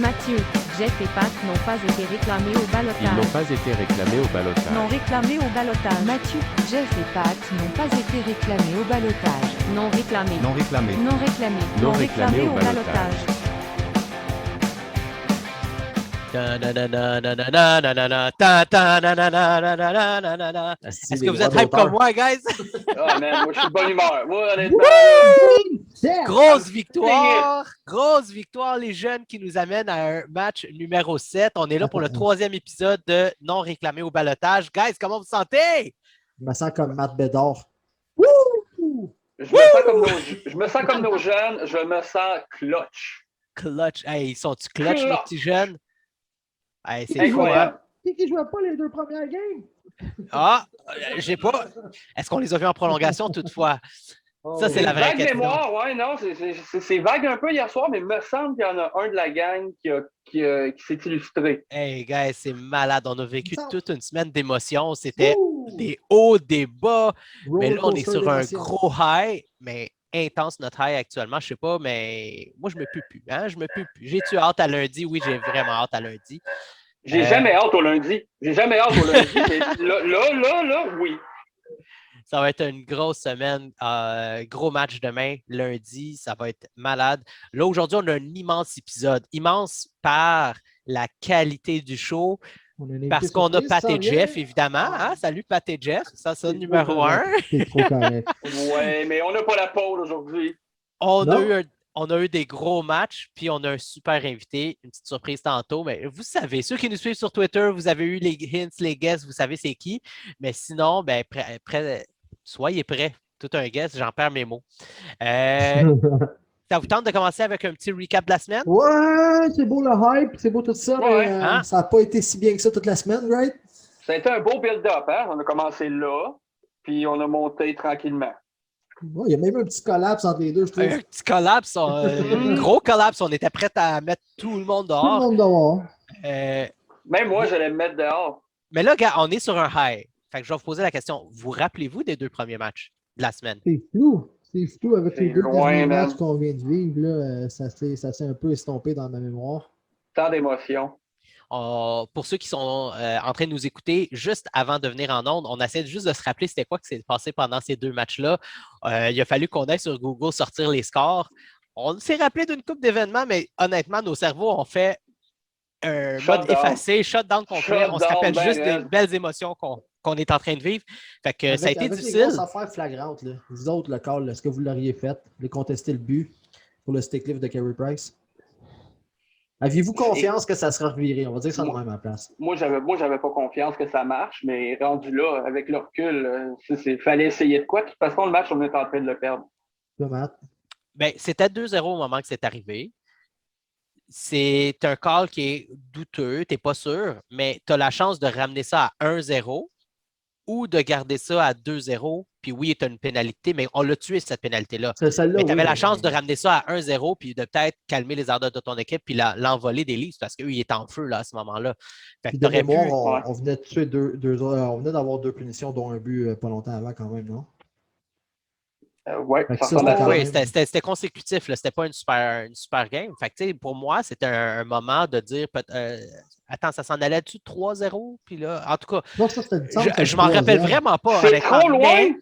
Mathieu, Jeff et Pat n'ont pas été réclamés au Ils ballottage. n'ont pas été réclamés au ballottage. Non réclamés au ballottage. Mathieu, Jeff et Pat n'ont pas été réclamés au ballottage. Non réclamés. Non réclamé. Non réclamés. Non réclamés au ballottage. Est-ce que vous êtes hype comme moi, guys? Ah, man, moi, je suis de bonne humeur. Moi, honnêtement, là, Grosse victoire, les jeunes qui nous amènent à un match numéro 7. On est là pour le 3e épisode de Non réclamé au ballottage. Guys, comment vous sentez? Je me sens comme Matt Bédard. je me sens comme nos jeunes, je me sens clutch. Clutch. Hey, ils sont-tu clutch, nos petits jeunes? Hey, c'est fou, hein? Incroyable. Qui jouait pas les 2 premières games? Ah, j'ai pas. Est-ce qu'on les a vus en prolongation toutefois? Ça, c'est la vraie Vague question. mémoire, ouais, non, c'est vague un peu hier soir, mais il me semble qu'il y en a un de la gang qui s'est illustré. Hey, guys, c'est malade. On a vécu toute une semaine d'émotions. C'était des hauts, des bas. Mais là, on est sur un gros high, mais intense notre high actuellement. Je sais pas, mais moi, je me pue plus. Hein? Je me pue plus. J'ai-tu hâte à lundi? Oui, j'ai vraiment hâte à lundi. J'ai jamais hâte au lundi. Mais là, oui. Ça va être une grosse semaine. Gros match demain, lundi. Ça va être malade. Là, aujourd'hui, on a un immense épisode. Immense par la qualité du show. Parce qu'on a Pat et Jeff, évidemment. Hein? Salut, Pat et Jeff. Ça, c'est numéro 1. C'est trop correct. Ouais, mais on n'a pas la pause aujourd'hui. On a eu des gros matchs, puis on a un super invité, une petite surprise tantôt. Mais vous savez, ceux qui nous suivent sur Twitter, vous avez eu les hints, les guests, vous savez c'est qui. Mais sinon, ben, soyez prêts. Tout un guest, j'en perds mes mots. Ça vous tente de commencer avec un petit recap de la semaine? Ouais, c'est beau le hype, c'est beau tout ça, Ouais, mais hein? ça n'a pas été si bien que ça toute la semaine, right? Ça a été un beau build-up, hein? On a commencé là, puis on a monté tranquillement. Ouais, il y a même un petit collapse entre les deux, je trouve. Un petit collapse, un gros collapse. On était prêts à mettre tout le monde Tout le dehors. monde dehors. Même moi, j'allais me mettre dehors. Mais là, gars, on est sur un high. Fait que je vais vous poser la question. Vous rappelez-vous des 2 premiers matchs de la semaine? C'est flou. C'est flou avec les C'est 2 loin, derniers man. matchs qu'on vient de vivre. Là, ça s'est un peu estompé dans ma mémoire. Tant d'émotions. Pour ceux qui sont en train de nous écouter, juste avant de venir en ondes, on essaie juste de se rappeler c'était quoi qui s'est passé pendant ces 2 matchs-là. Il a fallu qu'on aille sur Google sortir les scores. On s'est rappelé d'une couple d'événements, mais honnêtement, nos cerveaux ont fait un mode effacé, shutdown complet. On se rappelle juste des belles émotions qu'on est en train de vivre. Fait que ça a été avec difficile. les grosses affaires flagrantes, là. Vous autres, le call, est-ce que vous l'auriez fait? Vous voulez contester le but pour le stick lift de Carey Price? Aviez-vous confiance que ça sera reviré? On va dire ça de même à la place. Moi, j'avais pas confiance que ça marche, mais rendu là, avec le recul, il fallait essayer de quoi. De toute façon, le match, on est en train de le perdre. Toi, Matt? Ben, c'était 2-0 au moment que c'est arrivé. C'est un call qui est douteux, tu n'es pas sûr, mais tu as la chance de ramener ça à 1-0 ou de garder ça à 2-0. Puis oui, tu as une pénalité, mais on l'a tué, cette pénalité-là. Mais tu avais la chance de ramener ça à 1-0 puis de peut-être calmer les ardeurs de ton équipe puis l'envoler des Leafs parce qu'eux, ils étaient en feu là, à ce moment-là. Fait que De t'aurais mémoire, pu... on venait de tuer on venait d'avoir 2 punitions, dont un but pas longtemps avant quand même, non? Ouais, Fait que ça ressemble à ça. Oui, c'était consécutif, là. C'était pas une super game. Fait que, pour moi, c'était un moment de dire attends, ça s'en allait-tu 3-0? Puis là, en tout cas, Non, ça, je m'en rappelle vraiment pas. C'est trop loin!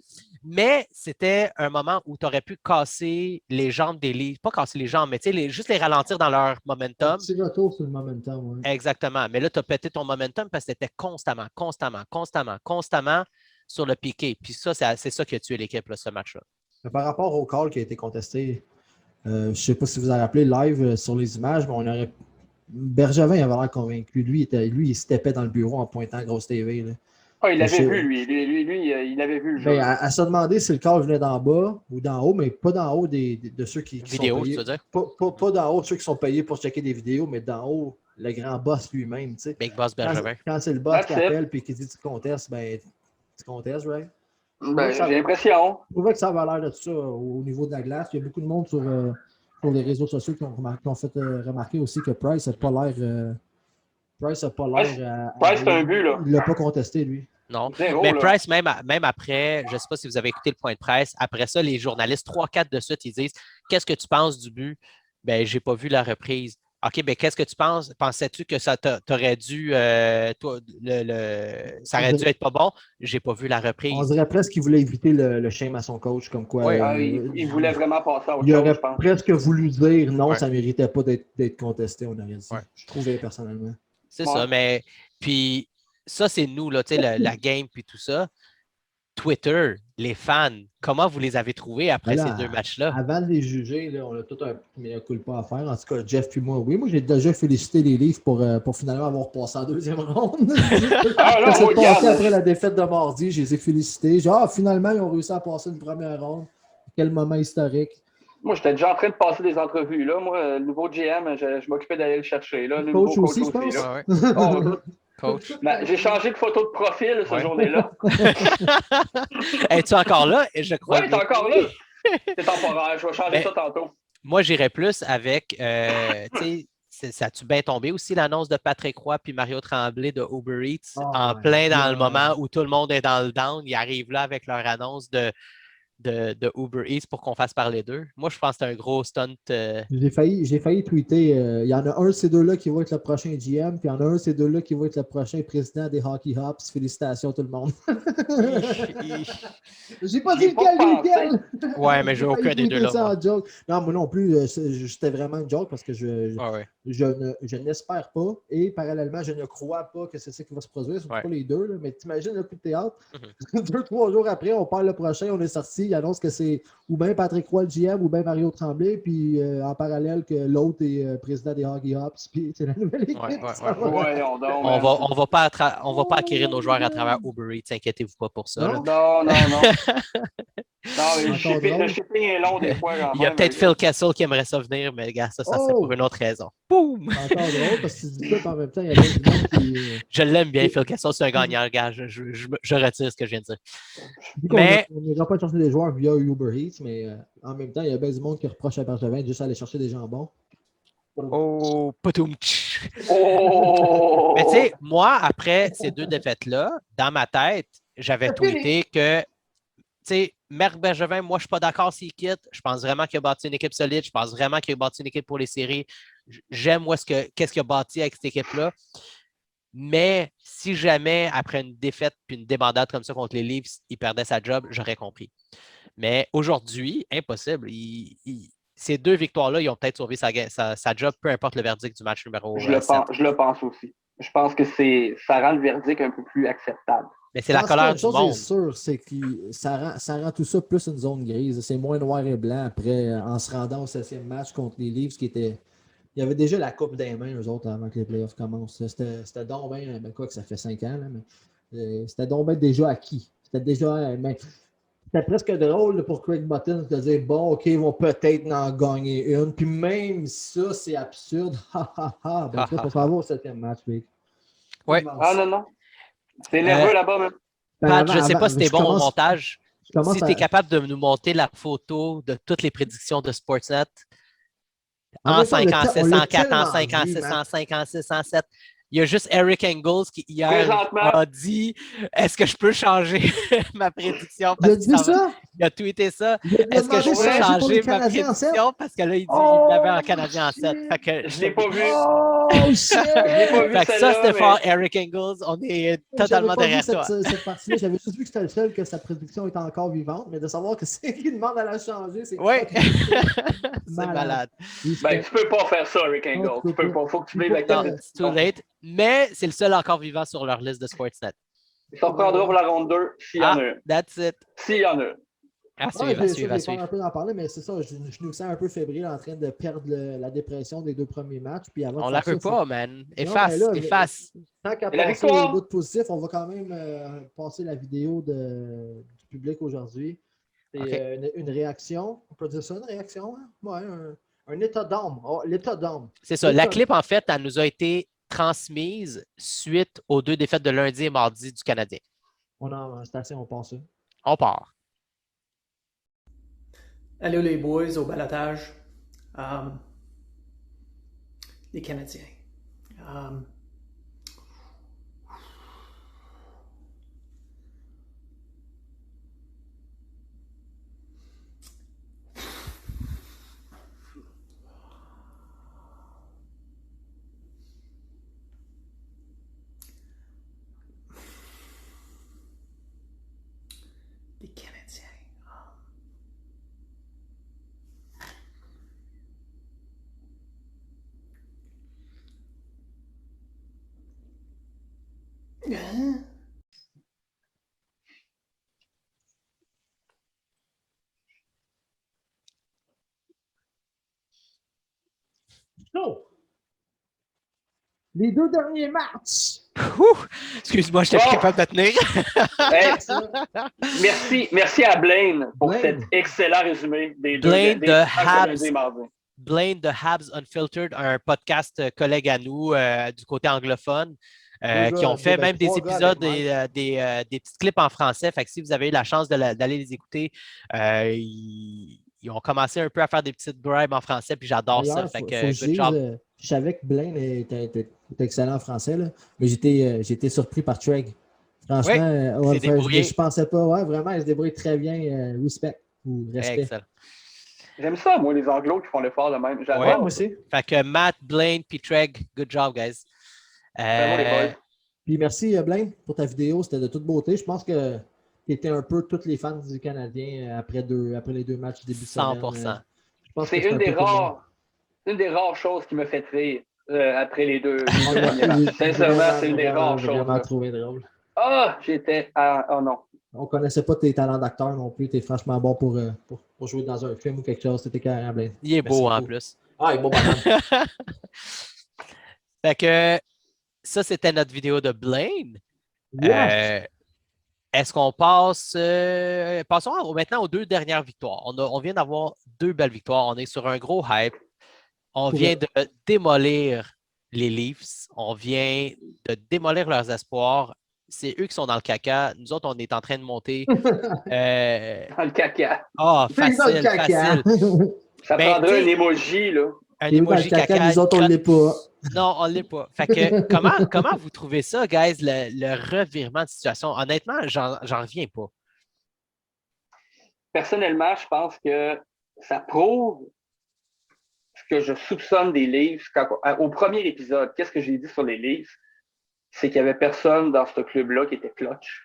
Mais c'était un moment où tu aurais pu casser les jambes des Leafs. Pas casser les jambes, mais juste les ralentir dans leur momentum. Un petit retour sur le momentum, oui. Exactement. Mais là, tu as pété ton momentum parce que c'était constamment sur le piqué. Puis ça, c'est ça qui a tué l'équipe, là, ce match-là. Par rapport au call qui a été contesté, je ne sais pas si vous avez rappelé live sur les images, mais on aurait. Bergevin avait l'air convaincu. Lui, il se tapait dans le bureau en pointant grosse TV. Là. Ah, il l'avait vu, lui. Lui, il avait vu le jeu. À se demander si le call venait d'en bas ou d'en haut, mais pas d'en haut de ceux qui vidéo, sont payés. tu veux dire? Pas d'en haut de ceux qui sont payés pour checker des vidéos, mais d'en haut, le grand boss lui-même. Tu sais. Big Boss Bergevin. Quand c'est le boss qui appelle et qui dit tu contestes, ben tu contestes, right? Ben, j'ai l'impression. Je trouvais que ça avait l'air de tout ça au niveau de la glace. Il y a beaucoup de monde sur les réseaux sociaux qui ont fait remarquer aussi que Price n'a pas l'air. Price, c'est un but, là. Il ne l'a pas contesté, lui. Non. Zéro, mais là. Price, même après, je ne sais pas si vous avez écouté le point de presse, après ça, les journalistes, 3-4 de suite, ils disent qu'est-ce que tu penses du but? Ben, j'ai pas vu la reprise. OK, ben qu'est-ce que tu penses? Pensais-tu que ça t'aurait dû, toi, ça aurait dû être pas bon? J'ai pas vu la On reprise. dirait presque qu'il voulait éviter le shame à son coach, comme quoi Oui. Il voulait vraiment passer à autre il chose, aurait je pense. presque voulu dire non, Ouais. ça ne méritait pas d'être contesté, on aurait dit. Ouais. Je trouvais personnellement. C'est Ouais. ça, mais puis ça, c'est nous, là, tu sais, la game puis tout ça. Twitter, les fans, comment vous les avez trouvés après Voilà, ces deux matchs-là? avant de les juger, là, on a tout un petit mea culpa à faire. En tout cas, Jeff puis moi, oui. Moi, j'ai déjà félicité les Leafs pour finalement avoir passé en deuxième ronde. Ah non, Ça s'est moi, passé regarde. après la défaite de mardi. Je les ai félicités. Genre, finalement, ils ont réussi à passer une première ronde. Quel moment historique. Moi, j'étais déjà en train de passer des entrevues. Là. Moi, le nouveau GM, je m'occupais d'aller le chercher. Là. Le Coach nouveau aussi, je pense. là. Ouais, ouais. Oh, Coach. ben, j'ai changé de photo de profil cette Ouais. journée-là. Es-tu encore là? Et je crois Oui, t'es bien. encore là. C'est temporaire. Je vais changer Ben, ça tantôt. Moi, j'irais plus avec, tu sais, ça a-tu bien tombé aussi l'annonce de Patrick Roy puis Mario Tremblay de Uber Eats Oh en my plein dans le God. moment où tout le monde est dans le down. Ils arrivent là avec leur annonce de Uber Eats pour qu'on fasse parler d'eux. Moi, je pense que c'est un gros stunt. J'ai failli tweeter. Il y en a un de ces deux-là qui va être le prochain GM, puis il y en a un de ces deux-là qui va être le prochain président des Hockey Hops. Félicitations tout le monde. J'ai pas dit J'y ai pas lequel. Ouais, mais j'ai failli aucun des tweeter deux là. ça Moi. en joke. Non, moi non plus. C'était vraiment une joke parce que Ouais. je n'espère pas et parallèlement, je ne crois pas que c'est ça qui va se produire. Surtout Ouais. pas les deux. Là. Mais t'imagines le coup de théâtre. Mhm. 2-3 jours après, on parle le prochain, on est sorti. Il annonce que c'est ou bien Patrick Roy le GM ou bien Mario Tremblay. Puis en parallèle que l'autre est président des Hockey Hops. Puis c'est la nouvelle équipe. Ouais. Voyons donc. On man. va pas acquérir nos joueurs à travers Uber Eats. Inquiétez-vous pas pour ça. Non? Là. Non. Non, le Encore drôle. shipping est long des fois. Quand Il y a même, peut-être mais- Phil Kessel qui aimerait ça venir, mais gars, ça serait pour une autre raison. Boum! C'est encore drôle parce que tu dis ça, puis en même temps, il y a bien du monde qui. Je l'aime bien, Phil Kessel, c'est un gagnant, gars. Je retire ce que je viens de dire. Dit Mais- on n'ira pas chercher des joueurs via Uber Eats, mais en même temps, il y a bien du monde qui reproche à Bergevin de juste aller chercher des jambons. Oh, poutoum, tch. Oh! Mais tu sais, moi, après ces deux défaites-là, dans ma tête, j'avais tweeté que, tu sais, Marc Bergevin, moi, je ne suis pas d'accord s'il quitte. Je pense vraiment qu'il a bâti une équipe solide. Je pense vraiment qu'il a bâti une équipe pour les séries. J'aime, moi, qu'est-ce qu'il a bâti avec cette équipe-là. Mais si jamais, après une défaite puis une débandade comme ça contre les Leafs, il perdait sa job, j'aurais compris. Mais aujourd'hui, impossible. Ces deux victoires-là, ils ont peut-être sauvé sa job, peu importe le verdict du match numéro 7. Je le pense aussi. Je pense que ça rend le verdict un peu plus acceptable. Mais c'est la colère du monde. C'est sûr, c'est que ça rend tout ça plus une zone grise. C'est moins noir et blanc après, en se rendant au 7e match contre les Leafs qui était. Il y avait déjà la coupe des mains, eux autres, avant que les playoffs commencent. C'était donc bien, quoi que ça fait 5 ans, là, mais c'était donc bien déjà acquis. C'était déjà. C'était presque drôle pour Craig Button de dire bon, OK, ils vont peut-être en gagner une. Puis même ça, c'est absurde. Ben, tu vas pas avoir au 7e match, Vic. Ouais. Ah non. C'est nerveux là-bas, même. Pat, je ne sais pas si t'es bon au montage. Si tu es capable de nous monter la photo de toutes les prédictions de Sportsnet en 5 ans, 6, en 4, en 5 ans, 6, en 5 ans, 6, en 7. Il y a juste Eric Engels qui hier Présentement. a dit est-ce que je peux changer ma prédiction? Il a dit ça? Il a tweeté ça. Il a Est-ce que je demandé peux changer pour les changer ma Canadiens en sept? prédiction? Parce que là, il dit Oh, qu'il l'avait en Canadien en 7. Fait que Je l'ai pas vu. Oh, shit! Je l'ai pas vu Fait que ça, celle-là, c'était mais- fort, Eric Engels. On est totalement J'avais pas derrière vu toi. cette partie-là. J'avais juste vu que c'était le seul que sa prédiction était encore vivante, mais de savoir que c'est qui demande à la changer, c'est Oui, fucking c'est malade. Ben, tu peux pas faire ça, Rick Engel. Non, tu Tu peux peux pas. pas. Faut que tu vives avec Non, ta it's too late. Mais c'est le seul encore vivant sur leur liste de Sportsnet. Ça reprendra pour la ronde 2 s'il y en a une. That's it. S'il y en a une. À Ouais, suivre, à suivre, à j'ai suivre. un peu d'en parler, mais c'est ça, je nous sens un peu fébrile en train de perdre la dépression des 2 premiers matchs. Puis avant de On faire la veut ça, pas, man. Non, Efface, mais là, efface. tant qu'à Et la passer victoire? au bout de positif, on va quand même passer la vidéo du public aujourd'hui. C'est Ok. une réaction. On peut dire ça, une réaction? Hein? Ouais, un état d'âme. Oh, l'état d'âme. C'est ça. La clip, en fait, elle nous a été transmise suite aux 2 défaites de lundi et mardi du Canadien. C'est assez, on passe ça. On part. Allô les boys au balotage. Les Canadiens. Hein? Oh! Les 2 derniers matchs! Ouh! Excuse-moi, je n'étais plus Bon. capable de tenir. Hey, merci à Blaine pour Blaine. cet excellent résumé des Blaine deux de matchs Habs. lundi et mardi. Blaine de Habs Unfiltered, un podcast collègue à nous du côté anglophone, qui ont fait même des épisodes, des petits clips en français. Fait que si vous avez eu la chance d'aller les écouter, ils ont commencé un peu à faire des petites bribes en français, puis j'adore ça. D'ailleurs, Fait faut que, que je good job. dise, je savais que Blaine était excellent en français, là, mais j'étais surpris par Treg. Franchement, il s'est débrouillé. je pensais pas. Ouais, vraiment, il se débrouille très bien. Respect ou respect. Excellent. J'aime ça, moi, les Anglos qui font l'effort de même. J'adore. Ouais, moi aussi. Fait que Matt, Blaine, puis Treg, good job, guys. Bravo, les boys. Puis merci, Blaine, pour ta vidéo. C'était de toute beauté. Je pense que tu étais un peu tous les fans du Canadien après les 2 matchs début de semaine. 100%. Je pense C'est que une un peu des rares choses qui me fait rire après les deux tout le premiers monde. matchs. Sincèrement, c'est une des rares choses. Vraiment là. trouvé drôle. Ah, j'étais. Oh non. On connaissait pas tes talents d'acteur non plus. Tu es franchement bon pour jouer dans un film ou quelque chose. C'était carrément Blaine. Il est Merci beau en beaucoup. plus. Ah, il est beau, madame. Fait que ça, c'était notre vidéo de Blaine. Ouais. Est-ce qu'on passe. Passons maintenant aux 2 dernières victoires. On vient d'avoir 2 belles victoires. On est sur un gros hype. On vient de démolir les Leafs. On vient de démolir leurs espoirs. C'est eux qui sont dans le caca. Nous autres, on est en train de monter. Dans le caca. Facile, facile. Ça Ben, prendrait un t'sais- emoji, là. Un Et dans le emoji caca. nous autres, on ne l'est pas. Non, on ne l'est pas. Fait que comment vous trouvez ça, guys, le revirement de situation? Honnêtement, j'en reviens pas. Personnellement, je pense que ça prouve ce que je soupçonne des Leafs. Au premier épisode, qu'est-ce que j'ai dit sur les Leafs? C'est qu'il n'y avait personne dans ce club-là qui était clutch,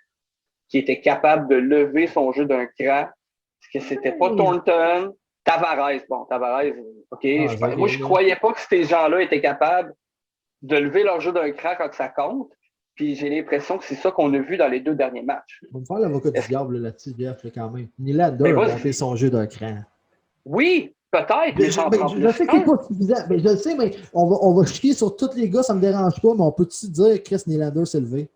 qui était capable de lever son jeu d'un cran. Parce que c'était pas Thornton, Tavares. Bon, Tavares, OK. Moi, je croyais pas que ces gens-là étaient capables de lever leur jeu d'un cran quand ça compte. Puis j'ai l'impression que c'est ça qu'on a vu dans les 2 derniers matchs. On va me faire l'avocat du diable là-dessus, Jeff, là, quand même. Nylander Mais a moi, monté son jeu d'un cran. Oui, peut-être, mais j'en prends Je plus sais qu'il n'est pas suffisant. Je le sais, mais on va chier sur tous les gars, ça ne me dérange pas, mais on peut-tu dire que Chris Nylander s'est levé?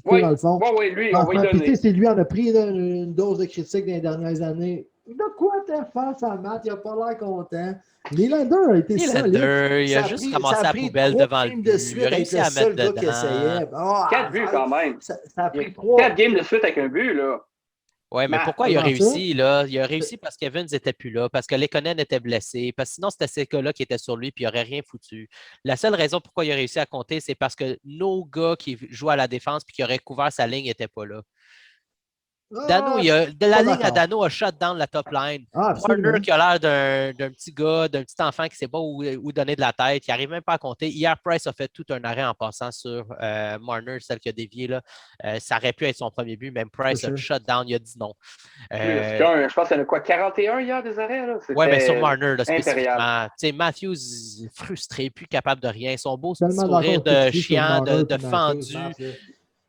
Oui, Dans le fond. oui, lui, on va y donner. C'est lui qui en a pris là, une dose de critique dans les dernières années. De quoi t'as fait, ça, Matt? Il n'a pas l'air content. Nylander a été solide. Nylander, il a Ça juste pris- ramassé ça a la pris poubelle 3 devant le games but. de suite Il a réussi avec à le seul mettre gars qui dedans. essayait. Ah, 4 buts quand même. Ça a pris 3. 4 games de suite avec un but, là. Oui, mais Matt, pourquoi il a comment ça? réussi, là? Il a réussi parce qu'Evans n'était plus là, parce que Lekonen était blessé, parce que sinon, c'était ces gars-là qui étaient sur lui, puis il n'aurait rien foutu. La seule raison pourquoi il a réussi à compter, c'est parce que nos gars qui jouaient à la défense puis qui auraient couvert sa ligne n'étaient pas là. Dano, de la ligne à Dano a shut down la top line. Marner qui a l'air d'un petit gars, d'un petit enfant qui ne sait pas où donner de la tête, il n'arrive même pas à compter. Hier, Price a fait tout un arrêt en passant sur Marner, celle qui a dévié. Là. Ça aurait pu être son premier but, même Price a shut down, il a dit non. Je pense qu'il y en a quoi, 41 hier des arrêts? Oui, mais sur Marner, là, spécifiquement. Matthews, frustré, plus capable de rien. Son beau sourire de chien, de fendu.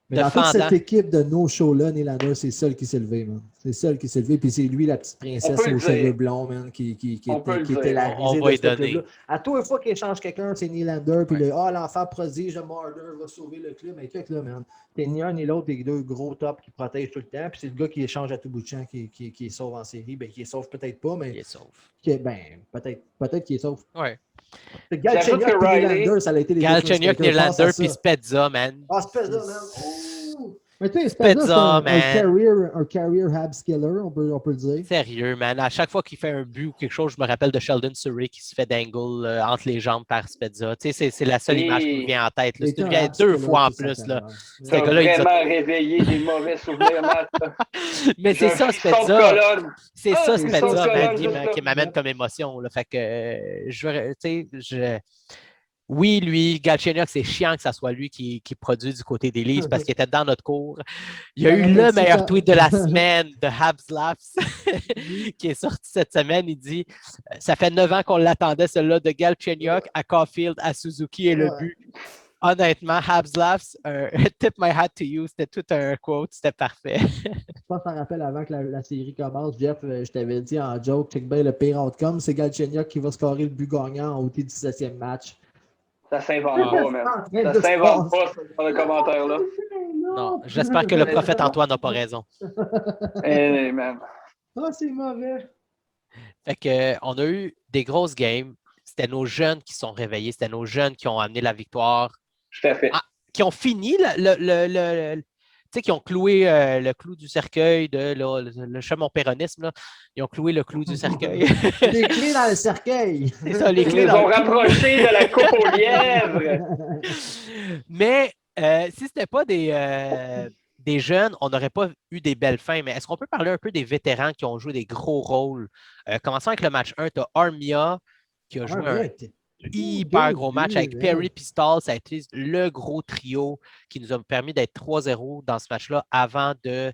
Mais dans toute cette équipe de no-show-là, Nylander, c'est seul qui s'est levé, man. C'est seul qui s'est levé, puis c'est lui, la petite princesse aux cheveux blonds, man, qui était la risée de ce club-là. À tous les fois qu'il change quelqu'un, c'est Nylander, puis l'enfant prodige de Marner va sauver le club. Mais check là, man. T'es ni un ni l'autre des 2 gros tops qui protègent tout le temps, puis c'est le gars qui échange à tout bout de champ, qui est sauve en série. Ben, qui est sauve peut-être pas, mais... Il est sauve. Peut-être qu'il est sauve. Ouais. Galchenyuk et Nylander, ça a été les Galchenyuk, Nylander, puis Spezza, man. Ah, Spezza, man. Oh! Mais tu sais, Spezza, c'est un career Habs killer, on peut le dire. Sérieux, man. À chaque fois qu'il fait un but ou quelque chose, je me rappelle de Sheldon Surrey qui se fait d'angle entre les jambes par Spezza. Tu sais, c'est la seule image qui me vient en tête. C'est une vieille 2 fois en plus. Là. Tu as vraiment réveillé des mauvais souvenirs, Matt. Mais c'est ça, Spezza. C'est ça, Spezza, man, qui m'amène comme émotion. Là. Fait que, oui, lui, Galchenyuk, c'est chiant que ce soit lui qui produit du côté des Leafs parce qu'il était dans notre cours. Il y a eu le meilleur tweet de la semaine de Habs Laughs qui est sorti cette semaine. Il dit « Ça fait 9 ans qu'on l'attendait, celui-là, de Galchenyuk à Caulfield, à Suzuki et le but. » Honnêtement, Habs Laughs, tip my hat to you, c'était tout un quote, c'était parfait. Je pense que tu te rappelles avant que la série commence, Jeff, je t'avais dit en joke, check bien le pire outcome, c'est Galchenyuk qui va scorer le but gagnant au OT du 17e match. Ça s'invente pas, man. Ça s'invente pas, ce genre de commentaire-là. Non, j'espère que le prophète Antoine n'a pas raison. Eh, man. Ah, c'est mauvais. Fait que, on a eu des grosses games. C'était nos jeunes qui sont réveillés. C'était nos jeunes qui ont amené la victoire. Tout à fait. Qui ont fini tu sais, qui ont cloué le clou du cercueil de le chemin péronisme. Là. Ils ont cloué le clou du cercueil. Les clés dans le cercueil. C'est ça, les Ils clés les dans ont le clou. rapprochés de la coupe aux lièvres. Mais si ce n'était pas des jeunes, on n'aurait pas eu des belles fins. Mais est-ce qu'on peut parler un peu des vétérans qui ont joué des gros rôles? Commençons avec le match 1. Tu as Armia qui a joué un hyper gros match avec Perry Pistol. Ça a été le gros trio qui nous a permis d'être 3-0 dans ce match-là avant que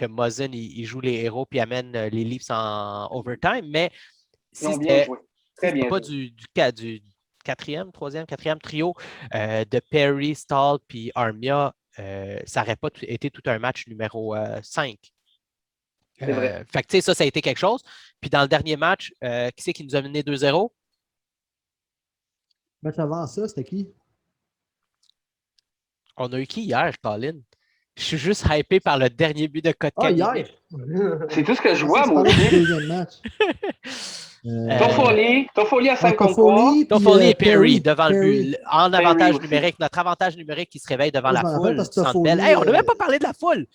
Muzzin il joue les héros puis amène les Leafs en overtime. Mais si Ils ont bien c'était joué. Très bien pas joué. du quatrième trio de Perry, Stahl puis Armia, ça n'aurait pas été tout un match numéro 5. C'est vrai. Fait que, tu sais, ça a été quelque chose. Puis dans le dernier match, qui c'est qui nous a mené 2-0? Match avant ça, c'était qui? On a eu qui hier, Colin? Je suis juste hypé par le dernier but de Kotkaniemi. Ah, hier! C'est tout ce que je vois, C'est moi le aussi. deuxième match. Toffoli à 5 contre 3. Toffoli, Toffoli et puis, Perry devant le Perry. but. En Perry avantage aussi. numérique, notre avantage numérique qui se réveille devant Moi, la je m'en rappelle foule parce du que Centre Toffoli, Bell. Hey, on n'a même pas parlé de la foule.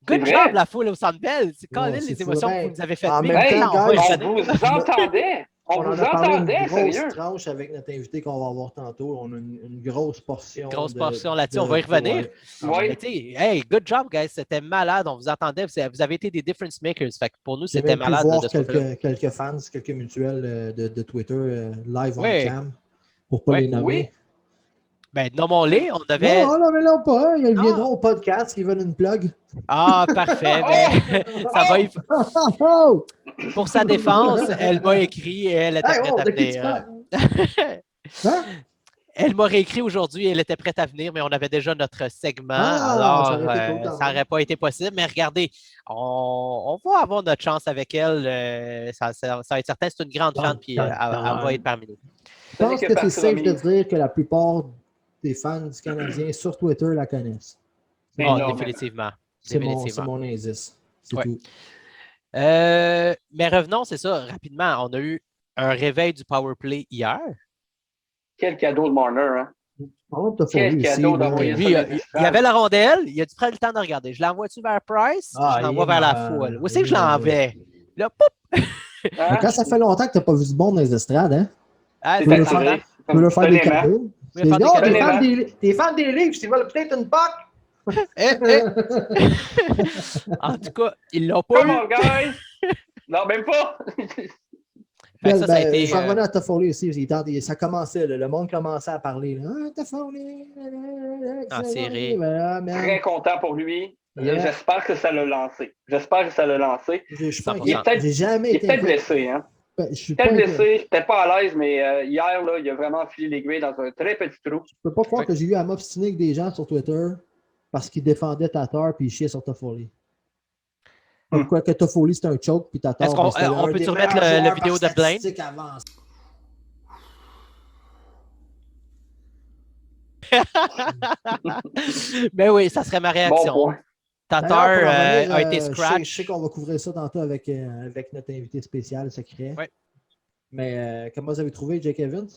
Good C'est job, vrai. la foule au Centre Bell. C'est quand Ouais, même c'est les fou. émotions Ben, que vous nous avez faites en vivre. même Hey, temps, on va y guys, On revenir. vous entendait. On en vous a parlé entendait, une grosse sérieux. tranche avec notre invité qu'on va avoir tantôt. On a une grosse portion. Grosse portion là-dessus, on va y revenir. Ouais. Mais tu sais, hey, good job, guys. C'était malade. On vous entendait. Vous avez été des difference makers. Fait que pour nous, J'ai c'était même pu malade voir de ce côté-là. quelques fans, quelques mutuelles de Twitter live Ouais. on cam pour pas Ouais. les nommer. Oui. Ben, nommons-les. On avait. Non, non, mais là, pas. Ils Non. viendront au podcast, ils veulent une plug. Ah, parfait. Ben, ça va y... Oh! Pour sa défense, elle m'a écrit et elle était Hey, prête oh, à de qui tu venir. parles? Hein? Elle m'a réécrit aujourd'hui et elle était prête à venir, mais on avait déjà notre segment. Ah, ça alors, aurait été cool quand ça même. n'aurait pas été possible. Mais regardez, on va avoir notre chance avec elle. Ça va être certain. C'est une grande fan, puis elle va être parmi nous. Je pense que c'est safe de Parcenomis. dire que la plupart des fans du Canadien sur Twitter la connaissent. Mais Ah, non, définitivement. C'est Définitivement. mon indice. C'est Ouais. tout. Mais revenons, c'est ça, rapidement. On a eu un réveil du power play hier. Quel cadeau de Marner, hein? Parlons de Quel Toffoli cadeau aussi, là. d'envoyer Lui, ça. il y avait la rondelle, il a dû prendre le temps de regarder. Je l'envoie-tu vers Price? Ah, Je l'envoie il est vers la malade. foule. Où c'est que je l'envoie? Là, poup! Hein? Mais quand ça fait longtemps que tu n'as pas vu ce monde dans les estrades, hein? Ah, C'est Tu veux c'est leur attiré. tu veux leur faire des Absolument. cadeaux. Vous voulez faire des Oh, cadeaux? t'es fan des livres, tu veux peut-être une POC? En tout cas, ils l'ont pas Come eu. on, guys! Non, même pas! Fait que ça a été. Je revenais à Toffoli aussi. Ça commençait, là, le monde commençait à parler. Là. Ah, Toffoli! En série. Voilà, man. Très content pour lui. Yeah. J'espère que ça l'a lancé. J'espère que ça l'a lancé. Je suis pas 100%. inquiet. J'ai jamais Il est été peut-être inquiet. blessé, hein? Je suis Peut-être pas inquiet. blessé, peut-être pas à l'aise, mais hier, là, il a vraiment filé l'aiguille dans un très petit trou. Je peux pas croire que j'ai eu à m'obstiner avec des gens sur Twitter parce qu'ils défendaient Tatar puis ils chiaient sur Toffoli. Pourquoi que Toffoli c'est un choke puis Tatar. Est-ce qu'on- ben, c'était on un peut-tu des remettre meilleurs le joueurs vidéo par de Blaine? statistique avancée. Ben oui, ça serait ma Bon réaction. point. Tatar D'ailleurs, pour en revenir, a été je scratch. sais qu'on va couvrir ça tantôt avec notre invité spécial secret. Ouais. Mais comment vous avez trouvé Jake Evans?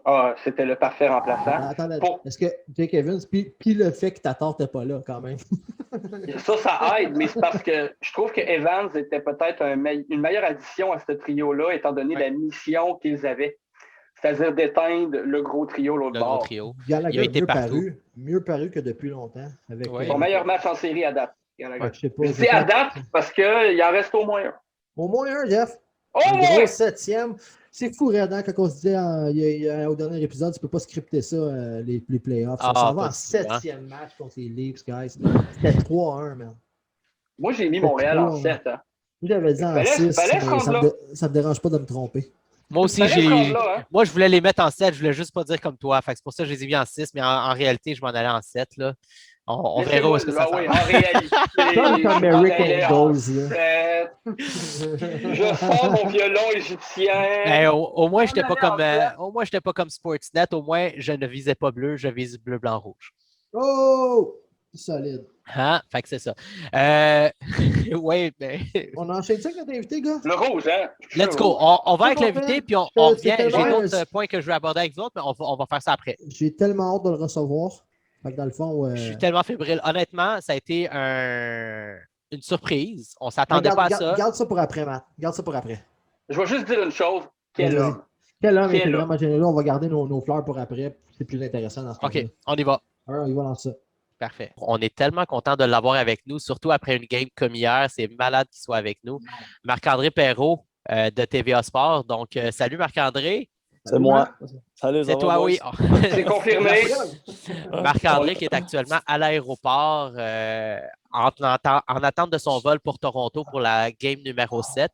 Ah, c'était le parfait remplaçant. Attendez, Pour- est-ce que Jake Evans, puis le fait que Tatar n'était pas là quand même. Ça aide, mais c'est parce que je trouve que Evans était peut-être une meilleure addition à ce trio-là, étant donné la mission qu'ils avaient. C'est-à-dire d'éteindre le gros trio l'autre Le gros bord. trio. Gallagher Il a été mieux paru que depuis longtemps. Avec, Ouais. Son meilleur match en série à date. Gallagher. je sais pas. Je dis à date parce qu'il en reste au moins un. Au moins un, Jeff. Au Un moins! gros septième. C'est fou, Redan, quand on se disait au dernier épisode, tu peux pas scripter ça, les playoffs. Ah, Ça s'en va pas en du tout, hein. 7e match contre les Leafs, guys. C'était 3-1, man. Moi, j'ai mis Montréal en 7. Hein. Moi, j'avais dit en Fallait 6, se mais rendre là. ça me dérange pas de me tromper. Moi aussi, Ça reste rendu là, hein? moi, je voulais les mettre en 7. Je voulais juste pas dire comme toi. Fait que c'est pour ça que je les ai mis en 6, mais en réalité, je m'en allais en 7. Là. On verra Laissez-moi où est-ce que ça là, oui, s'en en réalité. Comme je m'en American allais en Eagles, sept. Je sors mon violon égyptien. Ben, au moins, je n'étais On pas allait comme, en sept. au moins, j'étais pas comme Sportsnet. Au moins, je ne visais pas bleu, je vise bleu, blanc, rouge. Oh! Solide. Hein? Fait que c'est ça. Oui, ben, On enchaîne ça avec notre invité, gars? Le rouge, hein? let's go. On va avec l'invité, puis on C'est revient. J'ai tellement- d'autres points que je vais aborder avec vous autres, mais on va faire ça après. J'ai tellement hâte de le recevoir. Fait que dans le fond, Je suis tellement fébrile. Honnêtement, ça a été une surprise. On ne s'attendait garde, pas à garde- ça. garde ça pour après, Matt. Garde ça pour après. Je vais juste dire une chose. Quel Vas-y. homme. Quel homme Quel était homme. vraiment généreux. On va garder nos fleurs pour après. C'est plus intéressant dans ce OK, cas-là. on y va. Alors, il va lancer ça. Parfait. On est tellement content de l'avoir avec nous, surtout après une game comme hier. C'est malade qu'il soit avec nous. Marc-André Perrault de TVA Sport. Donc, salut Marc-André. C'est moi. Salut, ça C'est va, toi, boys? oui. C'est confirmé. Marc-André qui est actuellement à l'aéroport en attente de son vol pour Toronto pour la game numéro 7.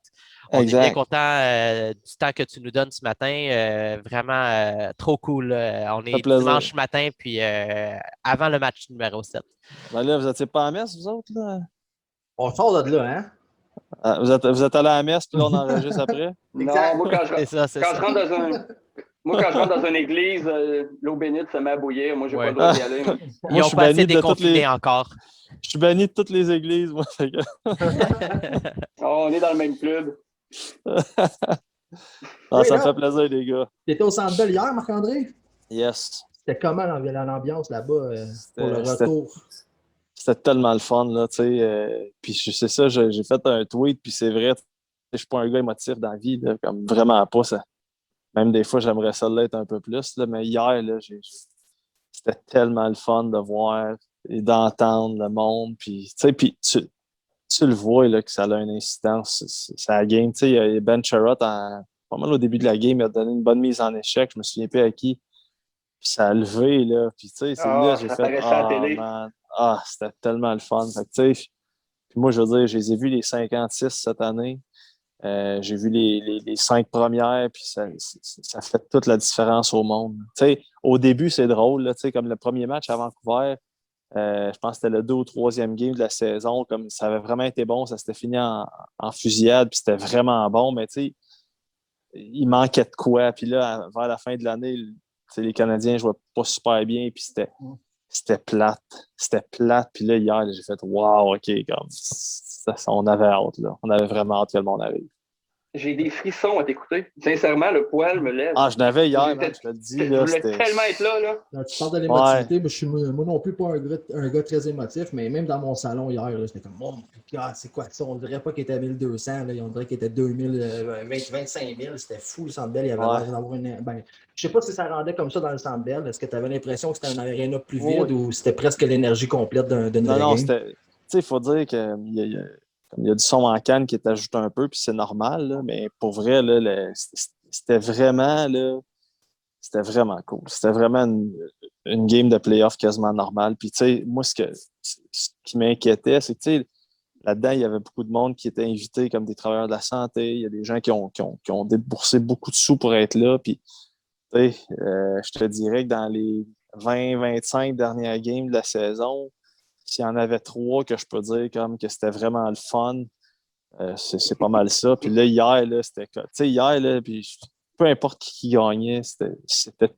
On est bien Exact. content du temps que tu nous donnes ce matin. Vraiment trop cool. On est plaisir. dimanche matin, puis avant le match numéro 7. Ben là, vous n'étiez pas à la messe, vous autres? Là? On sort de là, hein? Ah, vous êtes allés à la messe, puis là, on enregistre après? Non, moi, C'est ça, c'est quand ça. je rentre dans un. Moi, quand je rentre dans une église, l'eau bénite se met à bouillir. Moi, j'ai Ouais. pas le droit d'y aller. Ils Moi, je n'ont suis pas assez banni de toutes déconfiné les... encore. Je suis banni de toutes les églises, moi. Fait que- Oh, on est dans le même club. Ah, ça me fait plaisir, les gars. T'étais au Centre Bell hier, Marc-André? Yes. C'était comment l'ambiance là-bas pour le C'était- retour? C'était tellement le fun, là, tu sais. Puis c'est ça, j'ai fait un tweet, puis c'est vrai, je suis pas un gars émotif dans la vie, là, comme vraiment pas. Ça. Même des fois, j'aimerais ça l'être un peu plus, là, mais hier, là, c'était tellement le fun de voir et d'entendre le monde. Puis, tu sais, puis tu le vois là, que ça a une incidence. C'est la game. Tu sais, il y a Ben Sherratt, pas mal au début de la game, il a donné une bonne mise en échec. Je me souviens plus à qui. Puis ça a levé, là. Puis, tu sais, c'est là j'ai ça fait. paraissait à la télé. Man. C'était tellement le fun. Fait que, tu sais, puis moi, je veux dire, je les ai vus les 56 cette année. J'ai vu les 5 premières, puis ça fait toute la différence au monde. Tu sais, au début, c'est drôle, là, tu sais, comme le premier match à Vancouver, je pense que c'était le 2 ou 3e game de la saison, comme ça avait vraiment été bon, ça s'était fini en fusillade, puis c'était vraiment bon, mais tu sais, il manquait de quoi. Puis là, vers la fin de l'année, tu sais, les Canadiens jouaient pas super bien, puis c'était plate. C'était plate. Puis là, hier, j'ai fait « Wow, OK, comme on avait hâte, là. On avait vraiment hâte que le monde arrive. » J'ai des frissons à t'écouter. Sincèrement, le poil me lève. Ah, je l'avais hier, J'étais- man, je te le dis. Je Là, voulais c'était... tellement être là, là. Là, tu parles de l'émotivité, mais je suis moi non plus pas un gars très émotif, mais même dans mon salon hier, là, j'étais comme, oh my God, c'est quoi ça? On dirait pas qu'il était à 1200, là, on dirait qu'il était 2000, 25 000, c'était fou le Centre Bell. Il y avait l'air d'avoir une. Ben, je sais pas si ça rendait comme ça dans le Centre Bell. Est-ce que tu avais l'impression que c'était un aréna plus vide ou c'était presque l'énergie complète d'une vraie Non, game? c'était. Tu sais, il faut dire qu'il y a du son en canne qui est ajouté un peu, puis c'est normal, là, mais pour vrai, là, c'était vraiment cool. C'était vraiment une game de playoff quasiment normale. Puis, tu sais, moi, ce qui m'inquiétait, c'est que, tu sais, là-dedans, il y avait beaucoup de monde qui était invité comme des travailleurs de la santé. Il y a des gens qui ont déboursé beaucoup de sous pour être là. Puis, tu sais, je te dirais que dans les 20-25 dernières games de la saison, s'il y en avait 3 que je peux dire comme que c'était vraiment le fun, c'est pas mal ça. Puis là, hier, là, c'était... Tu sais, hier, là, puis peu importe qui gagnait, c'était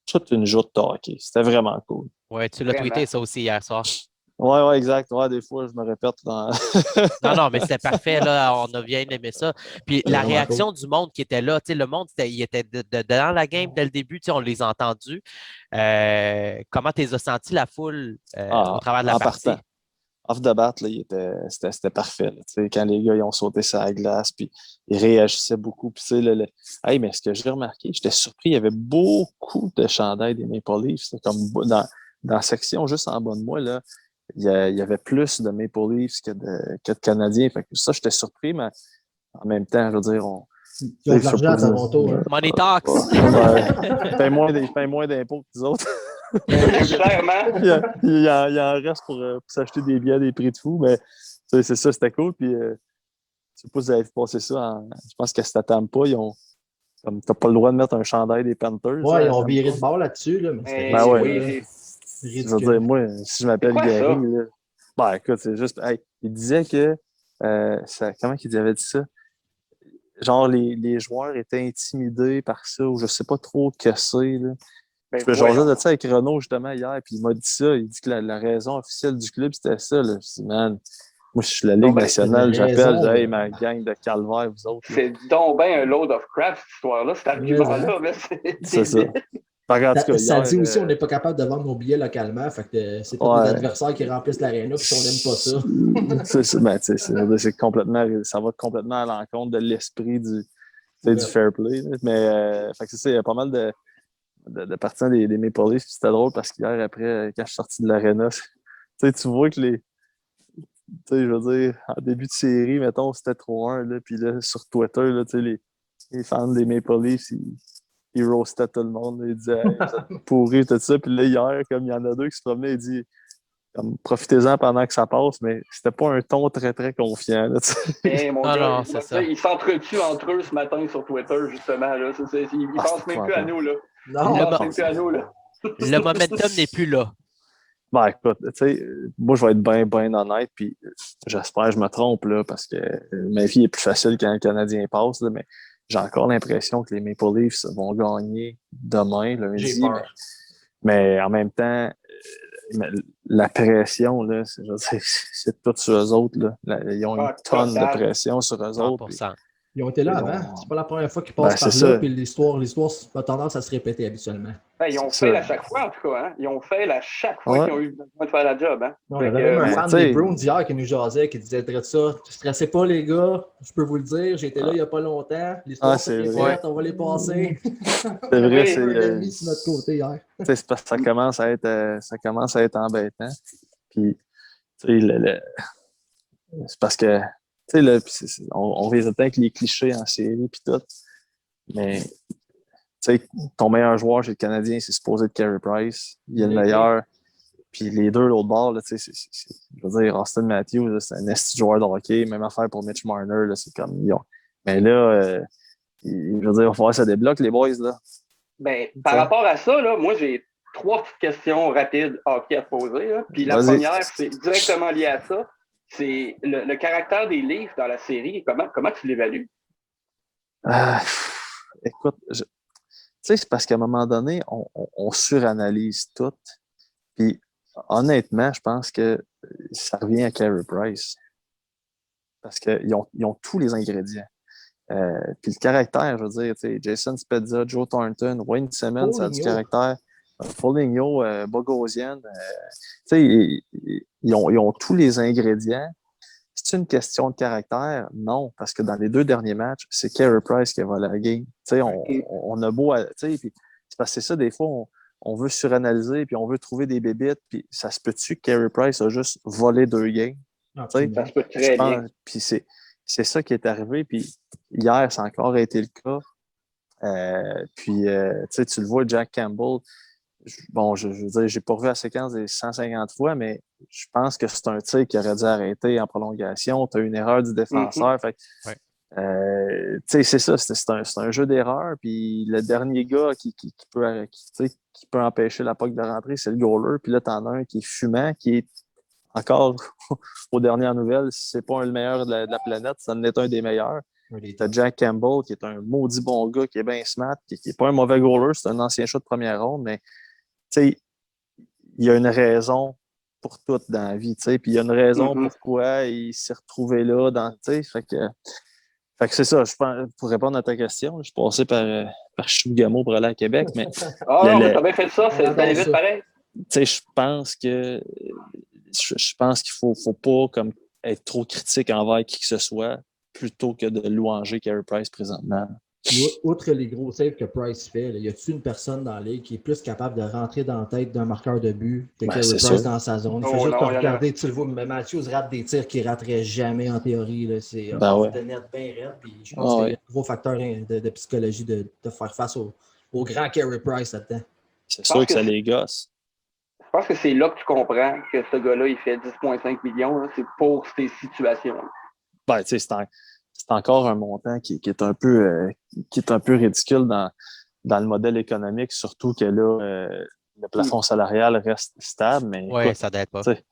toute une joute de hockey. C'était vraiment cool. Ouais, tu l'as Vraiment. tweeté ça aussi hier soir. Ouais, exact. Ouais, des fois, je me répète dans... Non, mais c'était parfait, là. On a bien aimé ça. Puis la réaction du monde qui était là, tu sais, le monde, il était dans la game dès le début, tu sais, on les a entendus. Comment tu les as sentis, la foule, au travers de la en partie? partant. Off the bat, là, c'était parfait. Là. Tu sais, quand les gars ils ont sauté sur la glace, puis ils réagissaient beaucoup. Puis, tu sais, hey, mais ce que j'ai remarqué, j'étais surpris, il y avait beaucoup de chandails des Maple Leafs. Comme dans la section juste en bas de moi, là, il y avait plus de Maple Leafs que de Canadiens. Fait que ça, j'étais surpris, mais en même temps, je veux dire, Ils ont de l'argent à Toronto. Hein. Money talks! Ouais. Paye moins d'impôts que les autres. Clairement. il en reste pour s'acheter des billets à des prix de fou, mais c'est ça, c'était cool. Puis, je sais pas si vous avez passé ça. Je pense qu'à Tampa, ils ont Comme t'as pas le droit de mettre un chandail des Panthers. Ouais, là, ils ont ça me viré de prend. bord là-dessus, là, mais c'était Ben ouais. oui, ridicule, c'est- là. Je veux Ridicule. dire, moi, si je m'appelle C'est quoi Gary, ça? là, ben écoute, c'est juste. Hey, il disait que. Comment qu'il avait dit ça? Genre, les joueurs étaient intimidés par ça, ou je sais pas trop que c'est. Là. Ben Je jasais voyons. de ça avec Renaud justement hier, puis il m'a dit ça. Il dit que la raison officielle du club, c'était ça. Là. Je dis, man, moi, je suis la Non, Ligue ben, nationale, c'est une j'appelle, raison, hey, là. ma gang de calvaire, vous autres. Là. C'est donc bien un load of crap, cette histoire-là, cet argument-là. Mais C'est ça. Par contre, en tout cas, Ça hier, dit aussi on n'est pas capable de vendre nos billets localement, fait que c'est tous Ouais. les adversaires qui remplissent l'aréna, puis on n'aime pas ça. Ben, c'est complètement, ça va complètement à l'encontre de l'esprit du fair play. Là. Mais fait que c'est ça, il y a pas mal de partisans des Maple Leafs. C'était drôle parce qu'hier, après, quand je suis sorti de l'aréna, tu vois que je veux dire, en début de série, mettons, c'était 3-1, là, puis là, sur Twitter, là, les fans des Maple Leafs, ils roastaient tout le monde. Ils disaient, hey, vous êtes pourris, tout ça. Puis là, hier, comme il y en a deux qui se promenaient, il dit, comme, profitez-en pendant que ça passe, mais c'était pas un ton très, très confiant. Là, hey, mon Ah gars, non, c'est ça. ils s'entretuent entre eux ce matin sur Twitter, justement. Là. Ils pensent même plus à nous. Là. Non, Ils Le pensent mo- même plus à nous. Là. Le momentum n'est plus là. Ben, écoute, tu sais, moi, je vais être bien, bien honnête, puis j'espère que je me trompe, là, parce que ma vie est plus facile quand le Canadien passe, là, mais j'ai encore l'impression que les Maple Leafs vont gagner demain, j'ai lundi. peur. Mais en même temps, la pression, là, je veux dire, c'est tout sur eux autres. Là. Ils ont une tonne de pression sur eux autres. Puis, 100%. Ils ont été là Ils avant. ont- C'est pas la première fois qu'ils Ben, passent c'est par là, ça. puis l'histoire a tendance à se répéter habituellement. Ben, ils ont C'est fait ça. à chaque fois, en tout cas. Hein? Ils ont fait à chaque fois Ouais. qu'ils ont eu besoin de faire la job. Hein? On Fait avait que, même un ben, fan t'sais- des Browns d'hier qui nous jasait, qui disait de ça. Ne stressez pas, les gars, je peux vous le dire, j'étais là il n'y a pas longtemps. L'histoire se c'est répète, vrai. on va les passer. C'est vrai, Oui. c'est, On l'a mis sur notre côté hier. c'est parce que ça commence à être embêtant. Puis, tu sais, c'est parce que, tu sais, là, on vise avec les clichés en série puis tout. Mais, tu sais, ton meilleur joueur chez le Canadien, c'est supposé être Carey Price. Il est le meilleur. Puis les deux, l'autre bord, là, tu sais, je veux dire, Austin Matthews, là, c'est un esti joueur de hockey. Même affaire pour Mitch Marner, là, c'est comme, mais là, je veux dire, il va falloir que ça débloque, les boys, là. Ben, par rapport à ça, là, moi, j'ai 3 petites questions rapides hockey à te poser. Là. Puis la Vas-y. première, c'est directement lié à ça. C'est le caractère des Leafs dans la série. Comment tu l'évalues? Écoute, tu sais, c'est parce qu'à un moment donné, on suranalyse tout. Puis, honnêtement, je pense que ça revient à Carey Price. Parce qu'ils ont tous les ingrédients. Puis le caractère, je veux dire, tu sais, Jason Spezza, Joe Thornton, Wayne Simmons, ça a du caractère. Foligno, Bogosian, tu sais, ils ont tous les ingrédients. C'est une question de caractère? Non, parce que dans les 2 derniers matchs, c'est Carey Price qui va la game. Tu sais, on a beau, tu sais, puis c'est parce que c'est ça, des fois, on veut suranalyser, puis on veut trouver des bébites, puis ça se peut-tu que Carey Price a juste volé 2 games? Ça se peut très bien. Puis c'est ça qui est arrivé, puis hier, ça a encore été le cas. Tu sais, tu le vois, Jack Campbell, je veux dire, j'ai pas revu la séquence des 150 fois, mais je pense que c'est un tir qui aurait dû arrêter en prolongation. Tu as une erreur du défenseur. Fait tu sais, c'est ça, c'est un jeu d'erreur. Puis le dernier gars qui peut empêcher la puck de rentrer, c'est le goaler. Puis là, tu en as un qui est fumant, qui est encore, aux dernières nouvelles, si c'est pas le meilleur de la planète, ça en est un des meilleurs. Tu as Jack Campbell, qui est un maudit bon gars, qui est bien smart, qui n'est pas un mauvais goaler, c'est un ancien choix de première ronde, mais tu sais, il y a une raison pour tout dans la vie, tu sais, puis il y a une raison pourquoi il s'est retrouvé là, tu sais, fait que c'est ça, je pense, pour répondre à ta question, je suis passé par Chibougamau pour aller à Québec, mais... non, mais t'as bien fait ça, c'est allé vite pareil. Tu sais, je pense qu'il faut pas comme être trop critique envers qui que ce soit, plutôt que de louanger Carey Price présentement. Outre les gros saves que Price fait, y a-t-il une personne dans la ligue qui est plus capable de rentrer dans la tête d'un marqueur de but que Carey Price dans sa zone? Il fait juste regarder, tu le vois, mais Matthews rate des tirs qu'il ne raterait jamais en théorie. Là. C'est de net bien raide. Puis je pense qu'il y a un gros facteur de psychologie de faire face au grand Carey Price là-dedans. C'est sûr que ça les gosse. Je pense que c'est là que tu comprends que ce gars-là, il fait 10,5 millions. Là, c'est pour ces situations. Ben, tu sais, c'est encore un montant qui est un peu ridicule dans le modèle économique, surtout que là, le plafond salarial reste stable. Mais Oui, écoute, ça n'aide pas. tu sais,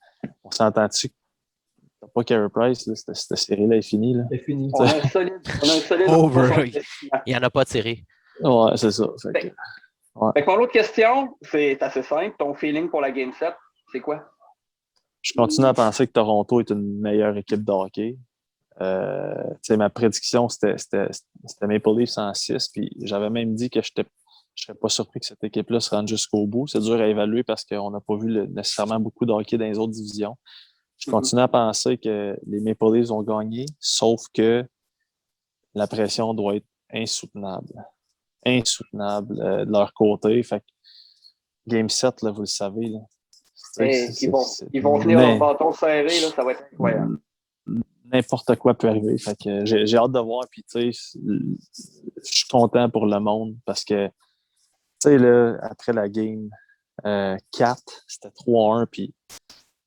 on s'entend-tu que t'as pas Carey Price, là, cette série-là est finie. Là. C'est fini. On a un solide Over. Il n'y en a pas de série. Ouais, c'est ça. Fait que mon autre question, c'est assez simple. Ton feeling pour la Game 7, c'est quoi? Je continue à penser que Toronto est une meilleure équipe de hockey. Ma prédiction, c'était Maple Leafs en 6, puis j'avais même dit que je ne serais pas surpris que cette équipe-là se rende jusqu'au bout. C'est dur à évaluer parce qu'on n'a pas vu nécessairement beaucoup de hockey dans les autres divisions. Je continue à penser que les Maple Leafs ont gagné, sauf que la pression doit être insoutenable. Insoutenable de leur côté. Fait que Game 7, là, vous le savez. Là, ils vont tenir leur bâton serré, là, ça va être incroyable. N'importe quoi peut arriver. Fait que j'ai hâte de voir. Puis, tu sais, je suis content pour le monde parce que, tu sais, là, après la game 4, c'était 3-1. Puis,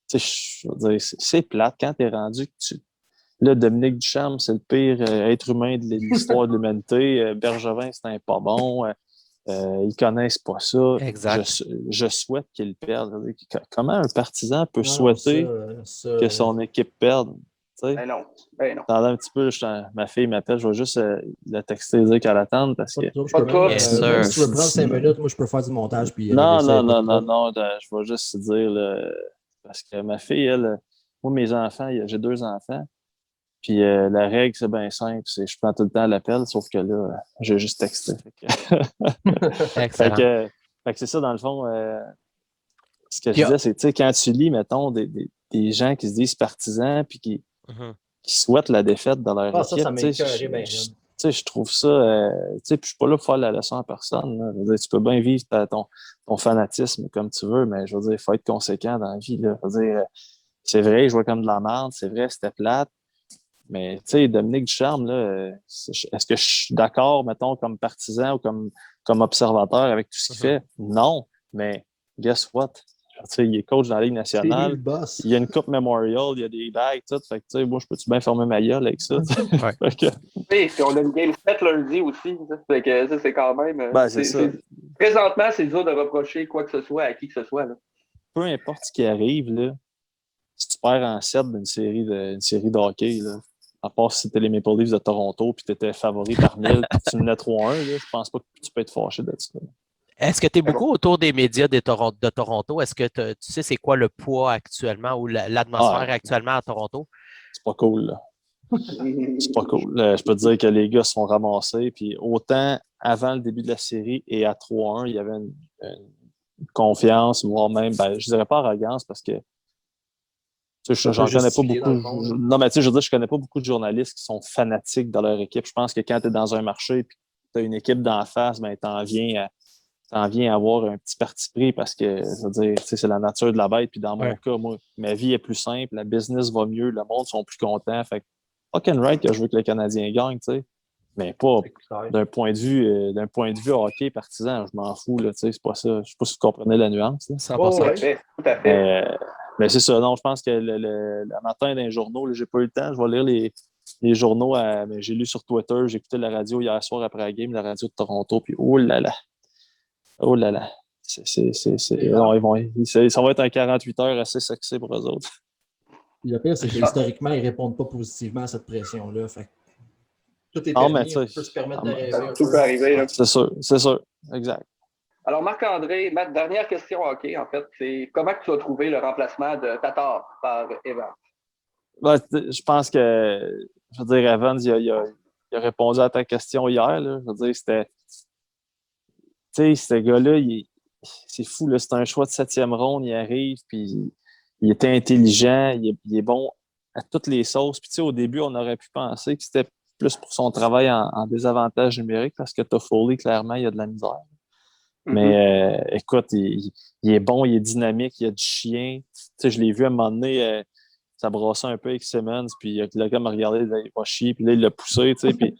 tu sais, je veux dire, c'est plate quand t'es rendu que tu. Là, Dominique Ducharme, c'est le pire être humain de l'histoire de l'humanité. Bergevin, c'est un pas bon. Ils connaissent pas ça. Exact. Je souhaite qu'ils perdent. Comment un partisan peut souhaiter que son équipe perde? Ben non. Attendez un petit peu, ma fille m'appelle, je vais juste la texter et dire qu'elle attende parce que. Si tu veux prendre 5 minutes, moi je peux faire du montage. Puis non, je vais juste dire parce que ma fille, elle, moi, mes enfants, j'ai 2 enfants. Puis la règle, c'est bien simple, c'est je prends tout le temps l'appel, sauf que là, j'ai juste texté. Excellent. Fait que c'est ça, dans le fond. Ce que je disais, c'est, tu sais, quand tu lis, mettons, des gens qui se disent partisans puis qui souhaitent la défaite de leur équipe. Ça m'écoeurait bien. Je trouve ça. Tu sais, je suis pas là pour faire la leçon à personne. Là. Je veux dire, tu peux bien vivre ton fanatisme comme tu veux, mais je veux dire, il faut être conséquent dans la vie. Là. Je veux dire, c'est vrai, il jouait comme de la merde, c'est vrai, c'était plate. Mais, tu sais, Dominique Ducharme, là, est-ce que je suis d'accord, mettons, comme partisan ou comme observateur avec tout ce qu'il fait? Non, mais guess what? Tu sais, il est coach dans la Ligue nationale. Le boss. Il y a une coupe Memorial, il y a des bagues, tout. Fait que, tu sais, moi, je peux-tu bien fermer ma gueule avec ça? Ouais. Fait que... Oui, puis on a une Game 7 lundi aussi. Fait que ça, c'est quand même. c'est ça. Présentement, c'est dur de reprocher quoi que ce soit à qui que ce soit. Là. Peu importe ce qui arrive, là, si tu perds en 7 d'une série de hockey, là, à part si c'était les Maple Leafs de Toronto puis tu étais favori par 1000 puis tu menais 3-1, là, je pense pas que tu peux être fâché de ça. Est-ce que tu es beaucoup autour des médias de Toronto? Est-ce que tu sais c'est quoi le poids actuellement ou l'atmosphère actuellement à Toronto? C'est pas cool, là. C'est pas cool. Je peux te dire que les gars se sont ramassés. Puis autant avant le début de la série et à 3-1, il y avait une confiance, voire même, je dirais pas arrogance parce que j'en connais pas beaucoup. Non, mais tu sais, je veux dire, je connais pas beaucoup de journalistes qui sont fanatiques de leur équipe. Je pense que quand tu es dans un marché et que tu as une équipe d'en face, t'en viens à avoir un petit parti pris parce que, je veux dire, c'est la nature de la bête. Puis dans mon cas, moi, ma vie est plus simple, la business va mieux, le monde sont plus contents. Fait que, fucking right que je veux que le Canadien gagne, tu sais. Mais pas d'un point de vue hockey partisan, je m'en fous, là, tu sais, c'est pas ça. Je sais pas si vous comprenez la nuance. Là. 100%. Tout à fait. Mais c'est ça, non, je pense que le matin dans les journaux, là, j'ai pas eu le temps, je vais lire les journaux, mais j'ai lu sur Twitter, j'ai écouté la radio hier soir après la game, la radio de Toronto, puis oh là là, ça va être un 48 heures assez sexy pour eux autres. Le pire, c'est qu'historiquement, ils ne répondent pas positivement à cette pression-là. Fait tout est permis, on peut se permettre de rêver. Tout peut arriver. Là. C'est sûr, exact. Alors, Marc-André, ma dernière question hockey, en fait, c'est comment tu as trouvé le remplacement de Tatar par Evans? Je pense que, je veux dire, Evans, il a répondu à ta question hier. Là. Je veux dire, c'était... Tu sais, ce gars-là, c'est fou. Là. C'est un choix de 7e ronde. Il arrive, puis il était intelligent. Il est bon à toutes les sauces. Puis, tu sais, au début, on aurait pu penser que c'était plus pour son travail en désavantage numérique parce que Toffoli, clairement, il a de la misère. Mais écoute, il est bon, il est dynamique, il a du chien. Tu sais, je l'ai vu à un moment donné, ça brassait un peu avec Simmons, puis le gars m'a regardé, il va chier, puis là, il l'a poussé, tu sais, puis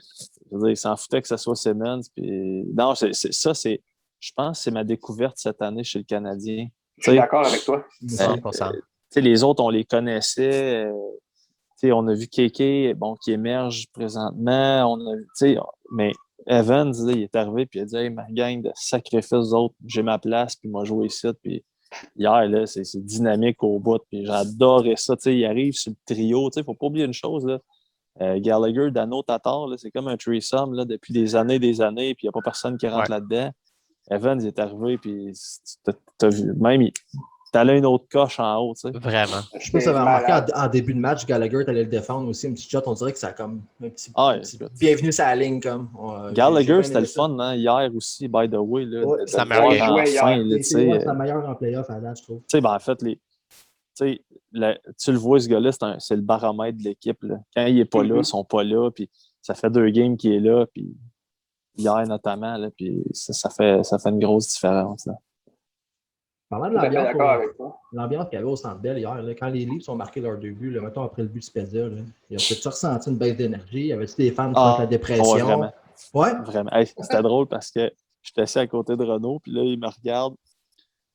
je veux dire, il s'en foutait que ce soit Simmons. Puis non, je pense que c'est ma découverte cette année chez le Canadien. Je suis d'accord avec toi. 100%. Les autres, on les connaissait. sais, on a vu KK, bon, qui émerge présentement. Mais Evans, là, il est arrivé puis il a dit « Hey, ma gang de sacrifices autres, j'ai ma place, puis moi jouer ici. » Puis hier, là, c'est dynamique au bout, puis j'adorais ça. Tu sais, il arrive sur le trio. Tu sais, il ne faut pas oublier une chose, là. Gallagher, Dano, Tatar, là, c'est comme un threesome là, depuis des années, puis il n'y a pas personne qui rentre là-dedans. Evans il est arrivé, puis t'as vu, même, t'allais une autre coche en haut, tu sais. Vraiment. Je sais pas si ça avait remarqué en début de match, Gallagher, t'allais le défendre aussi, un petit shot, on dirait que ça a comme un petit bienvenue sur la ligne. Comme. Gallagher, c'était le fun, hein, hier aussi, by the way. Là, ça de marquait. C'est la meilleure en playoff à date, je trouve. Tu sais, ben, en fait, tu le vois, ce gars-là, c'est le baromètre de l'équipe. Là. Quand il n'est pas là, ils sont pas là, puis ça fait 2 games qu'il est là, puis hier notamment, là, puis ça fait une grosse différence. Là. Parlant de l'ambiance qu'il y avait au Centre Bell hier, là, quand les Leafs ont marqué leur 2 buts, là, mettons après le but de Spezia, il a peut-être ressenti une baisse d'énergie? Y avait-tu des fans qui font la dépression? Ouais, vraiment. Ouais? Vraiment. Hey, c'était drôle parce que j'étais assis à côté de Renaud, puis là, il me regarde,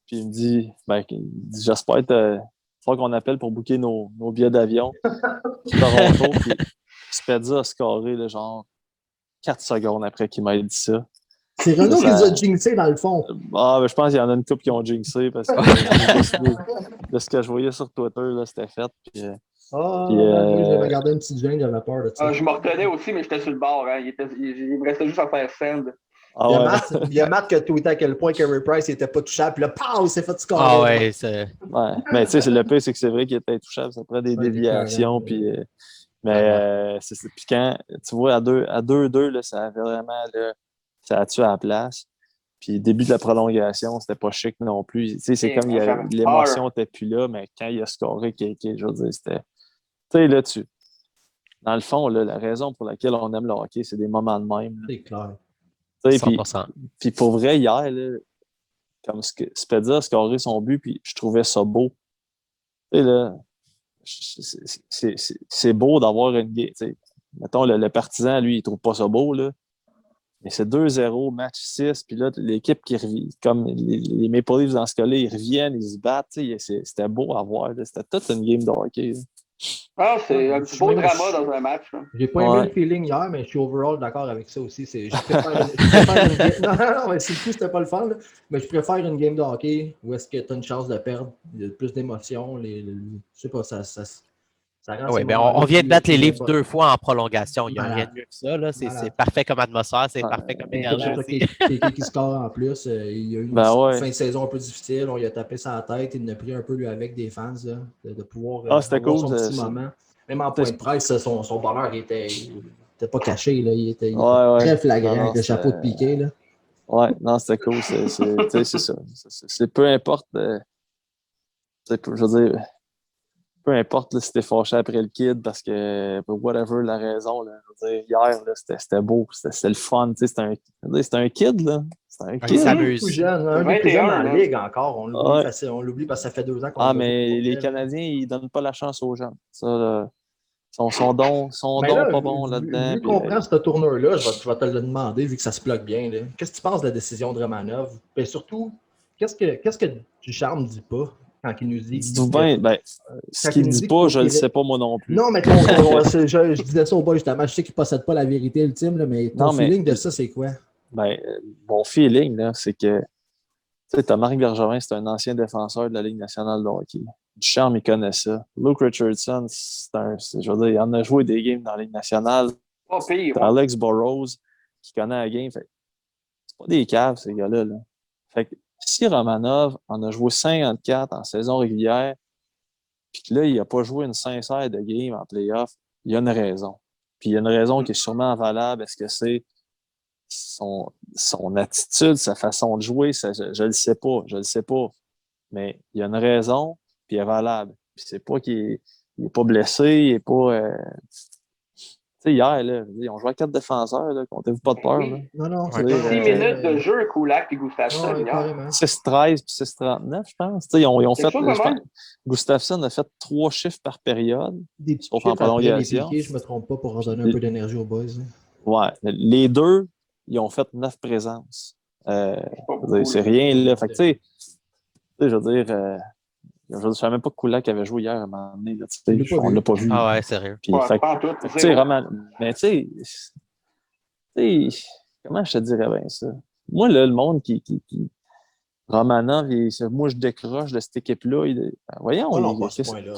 puis il me dit, j'espère qu'on appelle pour booker nos billets d'avion pour Toronto, puis Spezia a scoré, là, genre 4 secondes après qu'il m'a dit ça. C'est Renaud qui les a jinxés dans le fond. Je pense qu'il y en a une couple qui ont jinxé parce que de ce que je voyais sur Twitter, là, c'était fait. Puis, j'avais gardé une petite gêne, j'avais peur de ça. Je me retenais aussi, mais j'étais sur le bord. Hein. Il me restait juste à faire send. Il y a Matt qui a tweeté à quel point Carey Price n'était pas touchable, puis là, pow, il s'est fait scorer. Ah ouais, c'est. Ouais. Mais tu sais, le pire, c'est que c'est vrai qu'il était touchable. Ça prend des déviations. Puis, puis quand tu vois, à 2-2, là, ça avait vraiment. Là, ça a tué à la place. Puis, début de la prolongation, c'était pas chic non plus. Tu sais, c'est comme l'émotion n'était plus là, mais quand il a scoré KK, je veux dire, c'était. Tu sais, là, dans le fond, là, la raison pour laquelle on aime le hockey, c'est des moments de même. Là. C'est clair. 100%. Puis pour vrai, hier, là, comme Spezia a scoré son but, puis je trouvais ça beau. Tu sais, là, c'est beau d'avoir une game. Mettons, le partisan, lui, il trouve pas ça beau, là. Mais c'est 2-0, match 6, puis là, l'équipe qui revient, comme les Maple Leafs dans ce cas-là, ils reviennent, ils se battent. C'était beau à voir. Là. C'était toute une game de hockey. Là. Ah, c'est un petit beau drama dans un match. Là. J'ai pas aimé le feeling hier, mais je suis overall d'accord avec ça aussi. Je préfère une game. Non, c'est plus, c'était pas le fun, là. Mais je préfère une game de hockey où est-ce que tu as une chance de perdre. Il y a plus d'émotions. Je sais pas, ça rend oui, on vient de battre les Leafs 2 fois en prolongation. Il n'y a rien de mieux que ça. Là. C'est parfait comme atmosphère, c'est parfait comme énergie aussi. Qui score en plus. Il y a eu une fin de saison un peu difficile. On lui a tapé ça à la tête. Il en a pris un peu lui avec des fans là, de pouvoir c'était avoir cool, son petit moment. Même en point de presse, son bonheur était pas caché. Là. Il était très flagrant avec le chapeau de piqué. Là. Ouais, non, c'était cool. C'est ça. C'est peu importe. Je veux dire. Peu importe là, si t'es fâché après le kid parce que, pour whatever la raison, là, je veux dire, hier, là, c'était beau, c'était le fun. C'était un kid, là. C'était un kid. Il s'amuse. Plus jeune, un des plus jeunes dans la ligue encore. On l'oublie parce que ça fait 2 ans qu'on mais les Canadiens, ils donnent pas la chance aux jeunes. Ça, là, son don pas bon là-dedans. Vu qu'on prend ce tourneur-là, je vais te le demander, vu que ça se bloque bien. Là. Qu'est-ce que tu penses de la décision de Romanov? Et surtout, qu'est-ce que Ducharme ne dit pas? Quand il nous dit. Ce qu'il ne dit pas, je ne le sais pas moi non plus. Non, mais je disais ça au bas justement. Je sais qu'il ne possède pas la vérité ultime, là, mais ton feeling de ça, c'est quoi? Mon feeling, là, c'est que tu sais, Marc Bergevin, c'est un ancien défenseur de la Ligue nationale de hockey. Ducharme, il connaît ça. Luke Richardson, je veux dire, il en a joué des games dans la Ligue nationale. Pas pire. Alex Burrows, qui connaît la game. C'est pas des caves, ces gars-là. Là. Fait que si Romanov en a joué 54 en saison régulière, puis que là, il n'a pas joué une sincère de game en playoff, il y a une raison. Puis il y a une raison qui est sûrement valable. Est-ce que c'est son attitude, sa façon de jouer? Je le sais pas. Je le sais pas. Mais il y a une raison, puis elle est valable. Puis c'est pas qu'il n'est pas blessé, il n'est pas... Tu sais, hier, là, on jouait à 4 défenseurs, là, comptez-vous pas de peur. Là. Non, c'est 6 minutes de jeu, Kulak et Gustafsson. 6-13 puis 6-39, je pense. Ils ont fait, Gustafsson a fait 3 chiffres par période. Des petits chiffres en prolongation. Je ne me trompe pas pour en donner un peu d'énergie aux boys. Ouais. Les deux, ils ont fait 9 présences. C'est rien, là. Fait que, tu sais, je veux dire, Je ne savais même pas que Kulak avait joué hier à un moment donné. Là, On on ne l'a pas vu. Ah ouais, sérieux. Puis, Ouais, fait, pas en tout. tu sais, mais tu sais, comment je te dirais bien ça? Moi, là, le monde qui Romanov, moi, je décroche de cette équipe-là. Voyons, Oh non, pas à ce point-là.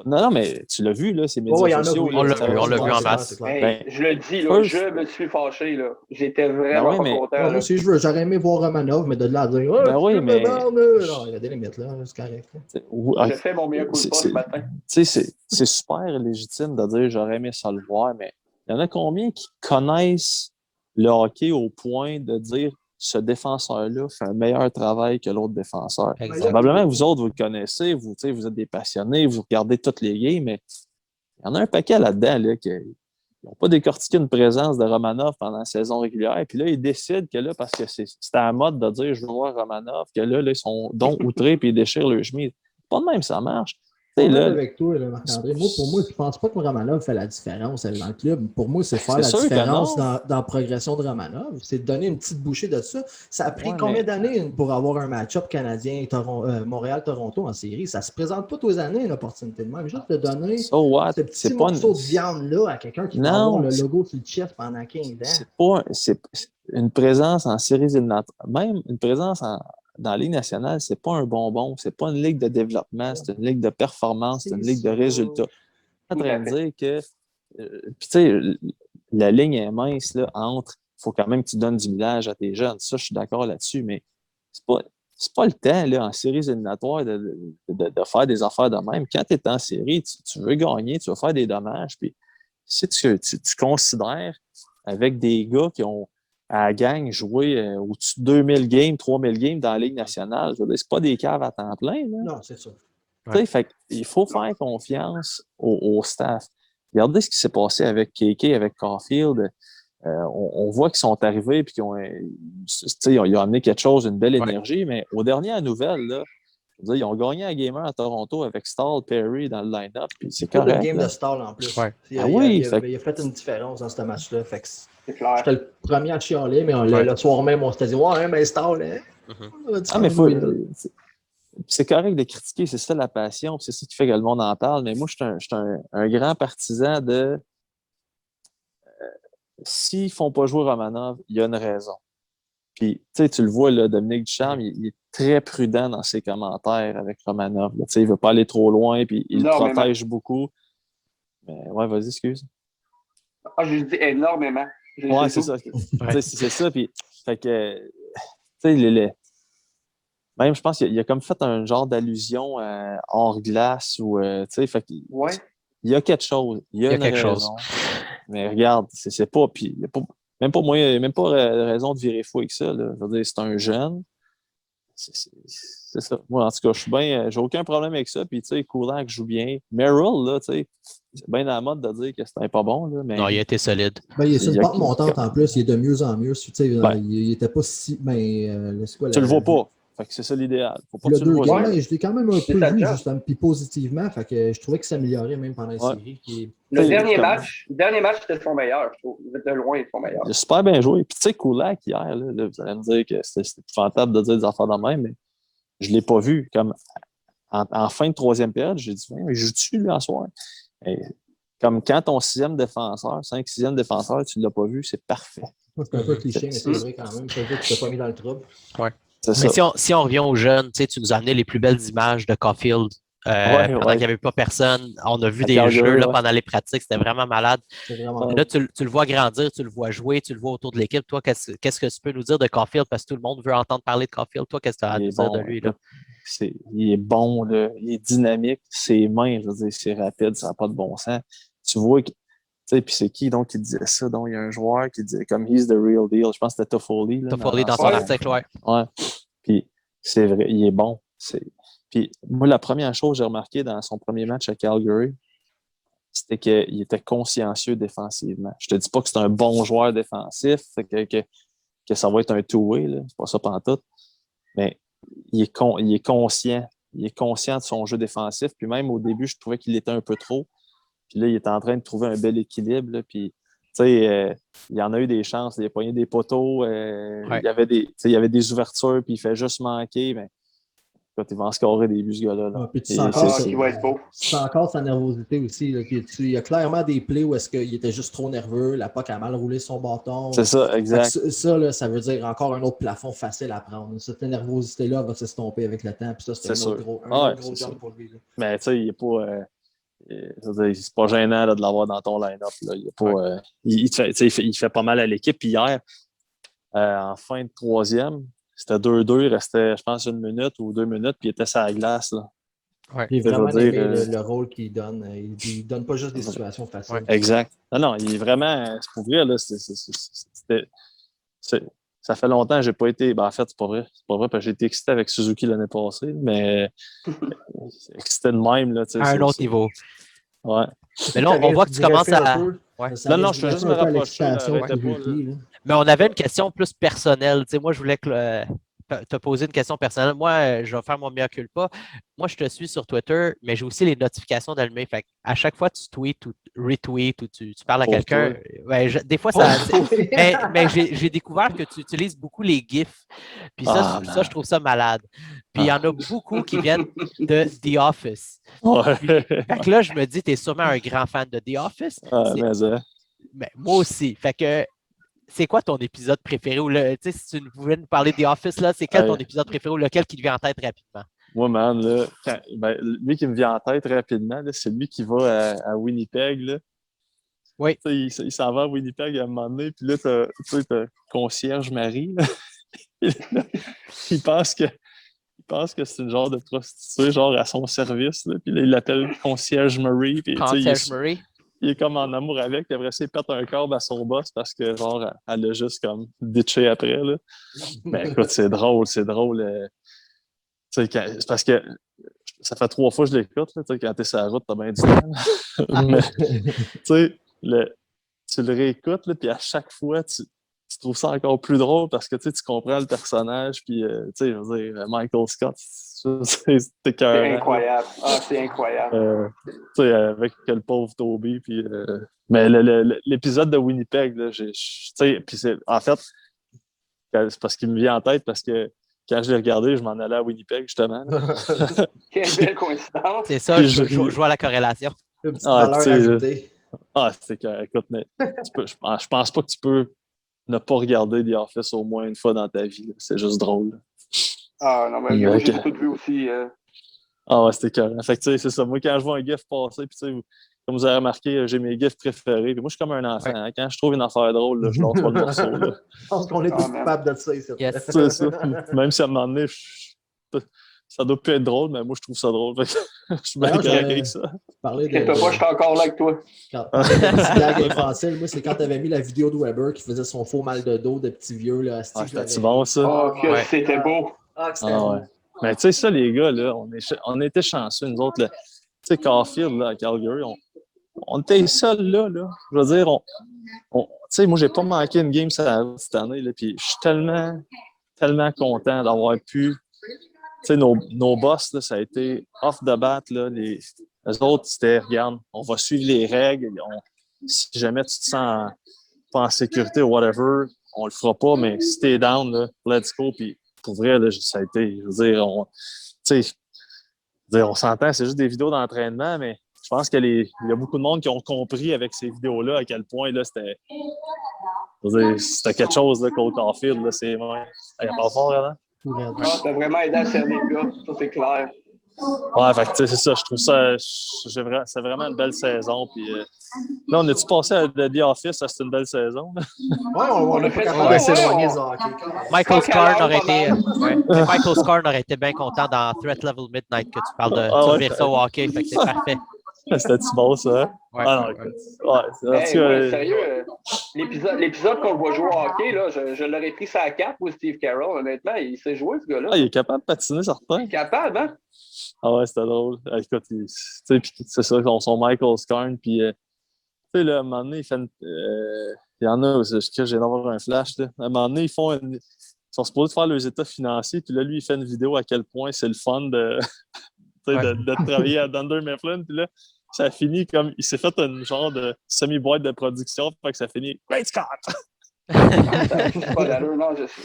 Non, mais tu l'as vu, là, ces médias Oh, il y en a, sociaux. oui. On l'a ça vu, va on l'a se vu en passer. masse. C'est clair. Hey, Ben, je le dis, là, first- je me suis fâché. Là. J'étais vraiment oui, pas mais- content. Ouais, là. moi aussi, j'aurais aimé voir Romanov, mais de là à dire Ben oui, mais- non, il y a des limites, là. C'est correct. Là. J'ai fait mon meilleur coup de pas ce matin. Tu sais, c'est super légitime de dire j'aurais aimé ça le voir, mais il y en a combien qui connaissent le hockey au point de dire ce défenseur-là fait un meilleur travail que l'autre défenseur? Exact. Probablement que vous autres, vous le connaissez, vous êtes des passionnés, vous regardez toutes les games, mais il y en a un paquet là-dedans là, qui n'ont pas décortiqué une présence de Romanov pendant la saison régulière. Puis là, ils décident que là, parce que c'était à la mode de dire je veux voir Romanov, que là ils sont donc outrés puis ils déchirent le chemise. Pas de même, ça marche. Je suis Là, avec toi, là, Marc-André. Pour moi, je ne pense pas que Romanov fait la différence dans le club. Pour moi, c'est faire C'est la sûr que différence non. dans la progression de Romanov. C'est de donner une petite bouchée de ça. Ça a pris Ouais, combien mais- d'années pour avoir un match-up canadien, Montréal-Toronto en série? Ça ne se présente pas tous les années, une opportunité de même. Juste de donner So what? ce petit C'est pas morceau de viande-là à quelqu'un qui va Non, avoir le c'est- logo sur le chest pendant 15 ans. c'est une présence en séries éliminatoires. Même une présence dans la Ligue nationale, c'est pas un bonbon. C'est pas une ligue de développement, c'est une ligue de performance, c'est une ligue de résultats. Je suis en train de dire que, puis tu sais, la ligne est mince là, entre, il faut quand même que tu donnes du millage à tes jeunes. Ça, je suis d'accord là-dessus, mais c'est pas le temps là, en séries éliminatoires de faire des affaires de même. Quand tu es en série, tu veux gagner, tu veux faire des dommages. Puis si tu considères avec des gars qui ont à la gang joué au-dessus de 2000 games, 3000 games dans la Ligue nationale, je veux dire, c'est pas des caves à temps plein. Là. Non, c'est sûr. Tu sais, fait il faut faire confiance au staff. Regardez ce qui s'est passé avec KK, avec Caulfield. On voit qu'ils sont arrivés et qu'ils ont, ils ont amené quelque chose, une belle énergie, mais aux dernières nouvelles, là, je veux dire, ils ont gagné un gamer à Toronto avec Stahl, Perry dans le line-up, puis c'est Pas de correct. game là. de stall en plus. Ouais. Il a fait une différence dans ce match-là. Fait que C'est clair. j'étais le premier à chialer, mais le soir même, on s'était dit ouais, mais stall, hein? Ah, mais c'est correct de critiquer, c'est ça la passion, puis c'est ça qui fait que le monde en parle, mais moi, je suis un grand partisan de s'ils ne font pas jouer Romanov, il y a une raison. Puis, tu le vois, là, Dominique Ducharme, il est très prudent dans ses commentaires avec Romanov. Il ne veut pas aller trop loin, puis il le protège beaucoup. Mais ouais, vas-y, excuse. Ah, je dis énormément. Ouais, c'est ça. C'est ça. Puis, fait que, tu sais, même, je pense qu'il a comme fait un genre d'allusion hors glace ou, tu sais, fait qu'il il y a quelque chose. Il y a une raison. Mais regarde, c'est pas, puis il n'y a pas, même pas raison de virer fou avec ça. Là. Je veux dire, c'est un jeune. C'est ça. Moi, en tout cas, je suis bien. J'ai aucun problème avec ça. Puis, tu sais, Kulak joue bien. Merrill, là, tu sais, c'est bien à la mode de dire que c'était pas bon. Là, mais... Non, il a été solide. Ben, il est sur une pente montante en plus. Il est de mieux en mieux. Tu sais, il n'était pas si. C'est quoi, tu le vois pas. Fait que c'est ça l'idéal. Faut pas le que tu le vois. Je l'ai quand même un peu vu, justement, puis positivement. Fait que je trouvais que ça s'améliorait même pendant la série. Le dernier match, c'était son meilleur, je trouve. De loin, son meilleur. Il a super bien joué. Puis tu sais, Kulak, hier, là, vous allez me dire que c'était épouvantable de dire des affaires de même, mais je ne l'ai pas vu. Comme en fin de troisième période, j'ai dit, mais joue-tu lui en soir? Et, comme quand ton sixième défenseur, 5-6e défenseur, tu ne l'as pas vu, c'est parfait. C'est un peu cliché, mais c'est vrai quand même. Ça veut dire que tu t'es pas mis dans le trouble. Ouais. Mais si on revient aux jeunes, tu nous as amené les plus belles images de Caulfield pendant qu'il n'y avait pas personne. On a vu des jeux là, pendant les pratiques, c'était vraiment malade. Là, tu le vois grandir, tu le vois jouer, tu le vois autour de l'équipe. Toi, qu'est-ce que tu peux nous dire de Caulfield? Parce que tout le monde veut entendre parler de Caulfield. Toi, qu'est-ce que tu as à nous dire de lui? Là? Il est bon, là. Il est dynamique. Ses mains, je veux dire, c'est rapide, ça n'a pas de bon sens. Tu vois que. Tu sais, puis c'est qui donc qui disait ça? Donc, il y a un joueur qui disait comme he's the real deal. Je pense que c'était Toffoli. Toffoli dans son article, ouais. Ouais. Puis c'est vrai, il est bon. Puis moi, la première chose que j'ai remarqué dans son premier match à Calgary, c'était qu'il était consciencieux défensivement. Je te dis pas que c'est un bon joueur défensif, que ça va être un two-way, là. C'est pas ça pantoute. Mais il est conscient. Il est conscient de son jeu défensif. Puis même au début, je trouvais qu'il était un peu trop. Puis là, il est en train de trouver un bel équilibre. Là, puis, tu sais, il y en a eu des chances. Il a pogné des poteaux. Il y avait des ouvertures, puis il fait juste manquer. Mais quand il va en scorer des buts, ce gars-là. Là. Ouais, puis tu Et sens c'est- encore, Ah, qui va être beau. tu sens encore sa nervosité aussi. Là, il y a clairement des plays où est-ce qu'il était juste trop nerveux, la POC a mal roulé son bâton. c'est ça, Fait que exact. ça, là, ça veut dire encore un autre plafond facile à prendre. Cette nervosité-là va s'estomper avec le temps. Puis ça, c'est C'est un autre sûr. gros, Ah ouais, gros c'est jump sûr. pour lui. Là. Mais tu sais, il est pas. Je veux dire, c'est pas gênant là, de l'avoir dans ton line-up. Là. Il est pas. Il te fait, tu sais, il fait pas mal à l'équipe. Puis hier, en fin de troisième, c'était 2-2. Il restait, je pense, 1 minute ou 2 minutes, puis il était sur la glace. Là. J'ai Je veux vraiment dire, aimé le rôle qu'il donne. Il donne pas juste des situations faciles. Ouais. Exact. Non, il est vraiment. C'est pour vrai, là. Ça fait longtemps que j'ai pas été. Ben, en fait, c'est pas vrai. C'est pas vrai parce que j'ai été excité avec Suzuki l'année passée, mais excité de même, là. Tu sais, À un autre niveau. Ouais. Mais là, on voit que tu commences à. Ouais. Non, je veux juste me rapprocher. Arrêtez pas, Mais on avait une question plus personnelle. Tu sais, moi, je voulais te poser une question personnelle. Moi, je vais faire mon mea culpa. Moi, je te suis sur Twitter, mais j'ai aussi les notifications d'allumées. Fait à chaque fois que tu tweets ou retweets ou tu parles à Pour quelqu'un, toi. des fois, ça. Mais j'ai découvert que tu utilises beaucoup les GIFs. Puis ça, je trouve ça malade. Puis il y en a beaucoup qui viennent de The Office. Ouais. Fait que là, je me dis, tu es sûrement un grand fan de The Office. Ah, Mais moi aussi. Fait que c'est quoi ton épisode préféré? Ou si tu voulais nous parler de The Office, là, c'est quel ton épisode préféré ou lequel qui te vient en tête rapidement? Moi, man, là, lui qui me vient en tête rapidement, là, c'est lui qui va à Winnipeg. Là. Oui. Il s'en va à Winnipeg à un moment donné, puis là, t'as concierge Marie. Là. il pense que c'est une genre de prostituée, genre à son service. Là, puis là, il l'appelle concierge Marie. Puis, Concierge Marie? Il est comme en amour avec, puis après ça, il pète un câble à son boss parce que, genre, elle l'a juste comme ditché après. Là. Mais écoute, c'est drôle. C'est parce que ça fait 3 fois que je l'écoute. Là, quand t'es sur la route, t'as bien du temps. Mais, tu le réécoutes, là, puis à chaque fois, tu trouves ça encore plus drôle parce que tu comprends le personnage, puis je veux dire, Michael Scott, c'était C'est incroyable. Ah, c'est incroyable. Avec le pauvre Toby, puis mais l'épisode de Winnipeg, là, puis en fait, c'est parce qu'il me vient en tête parce que quand je l'ai regardé, je m'en allais à Winnipeg, justement. Quelle belle coïncidence. C'est ça, je vois la corrélation. Une petite valeur ajoutée. C'est que, écoute, mais je pense pas que tu peux ne pas regarder The Office au moins une fois dans ta vie. Là. C'est juste drôle. Là. Ah non, mais j'ai tout vu aussi. Ah ouais, c'était carré. Fait que tu sais, c'est ça. Moi, quand je vois un gif passer, puis tu sais, comme vous avez remarqué, j'ai mes gifs préférés. Puis moi, je suis comme un enfant. Hein. Quand je trouve une affaire drôle, là, je lance pas le morceau. Là. Je pense qu'on est tous capables de ça ici. Yes. C'est ça. Même si à un moment donné, ça doit plus être drôle, mais moi, je trouve ça drôle. Fait que je suis bien correct avec ça. Inquiète pas, je suis encore là avec toi. Petite blague infantile, moi, c'est quand tu avais mis la vidéo de Weber qui faisait son faux mal de dos de petit vieux. Là, c'était bon, ça? Oh, que c'était beau. Ah, c'était beau. Ouais. Mais tu sais, ça, les gars, là, on était chanceux, nous autres. Tu sais, Caulfield, là, à Calgary, on était seuls là. Je veux dire, tu sais, moi, j'ai pas manqué une game cette année, là, puis je suis tellement, tellement content d'avoir pu. Tu sais, nos boss, là, ça a été off the bat, là, les autres, c'était, regarde, on va suivre les règles, si jamais tu te sens pas en sécurité ou whatever, on le fera pas, mais si t'es down, là, let's go, puis pour vrai, là, ça a été, je veux dire, on s'entend, c'est juste des vidéos d'entraînement, mais je pense qu'il y a beaucoup de monde qui ont compris avec ces vidéos-là à quel point, là, c'était quelque chose, là, Cole Caulfield, là, c'est, ouais, il n'y a pas fort, là. Ah, t'as vraiment aidé à servir les gars, ça c'est clair. Ouais, fait que c'est ça, je trouve ça, c'est vraiment une belle saison. Puis, là, on a-tu passé à The Office, ça c'est une belle saison? Ouais, on a fait capable de s'éloigner du hockey. Michael Scarn aurait été bien content dans Threat Level Midnight que tu parles de servir ça au hockey, fait que c'est parfait. C'était-tu bon, ça? Ouais, ah non, écoute. Ouais, sérieux, l'épisode qu'on le voit jouer au hockey, là, je l'aurais pris ça à 4 pour Steve Carroll. Honnêtement, il sait jouer, ce gars-là. Ah, il est capable de patiner, certain. Il est capable, hein? Ah ouais, c'était drôle. Écoute, c'est ça, son Michael Scarn, puis tu sais, là, à un moment donné, il y en a, j'ai d'avoir un flash, là. À un moment donné, ils sont supposés faire leurs états financiers, puis là, lui, il fait une vidéo à quel point c'est le fun de travailler à Dunder Mifflin, puis là, ça a fini comme, il s'est fait une genre de semi-boîte de production, fait que ça finit « Great Scott! » C'est pas d'allure, non, je sais.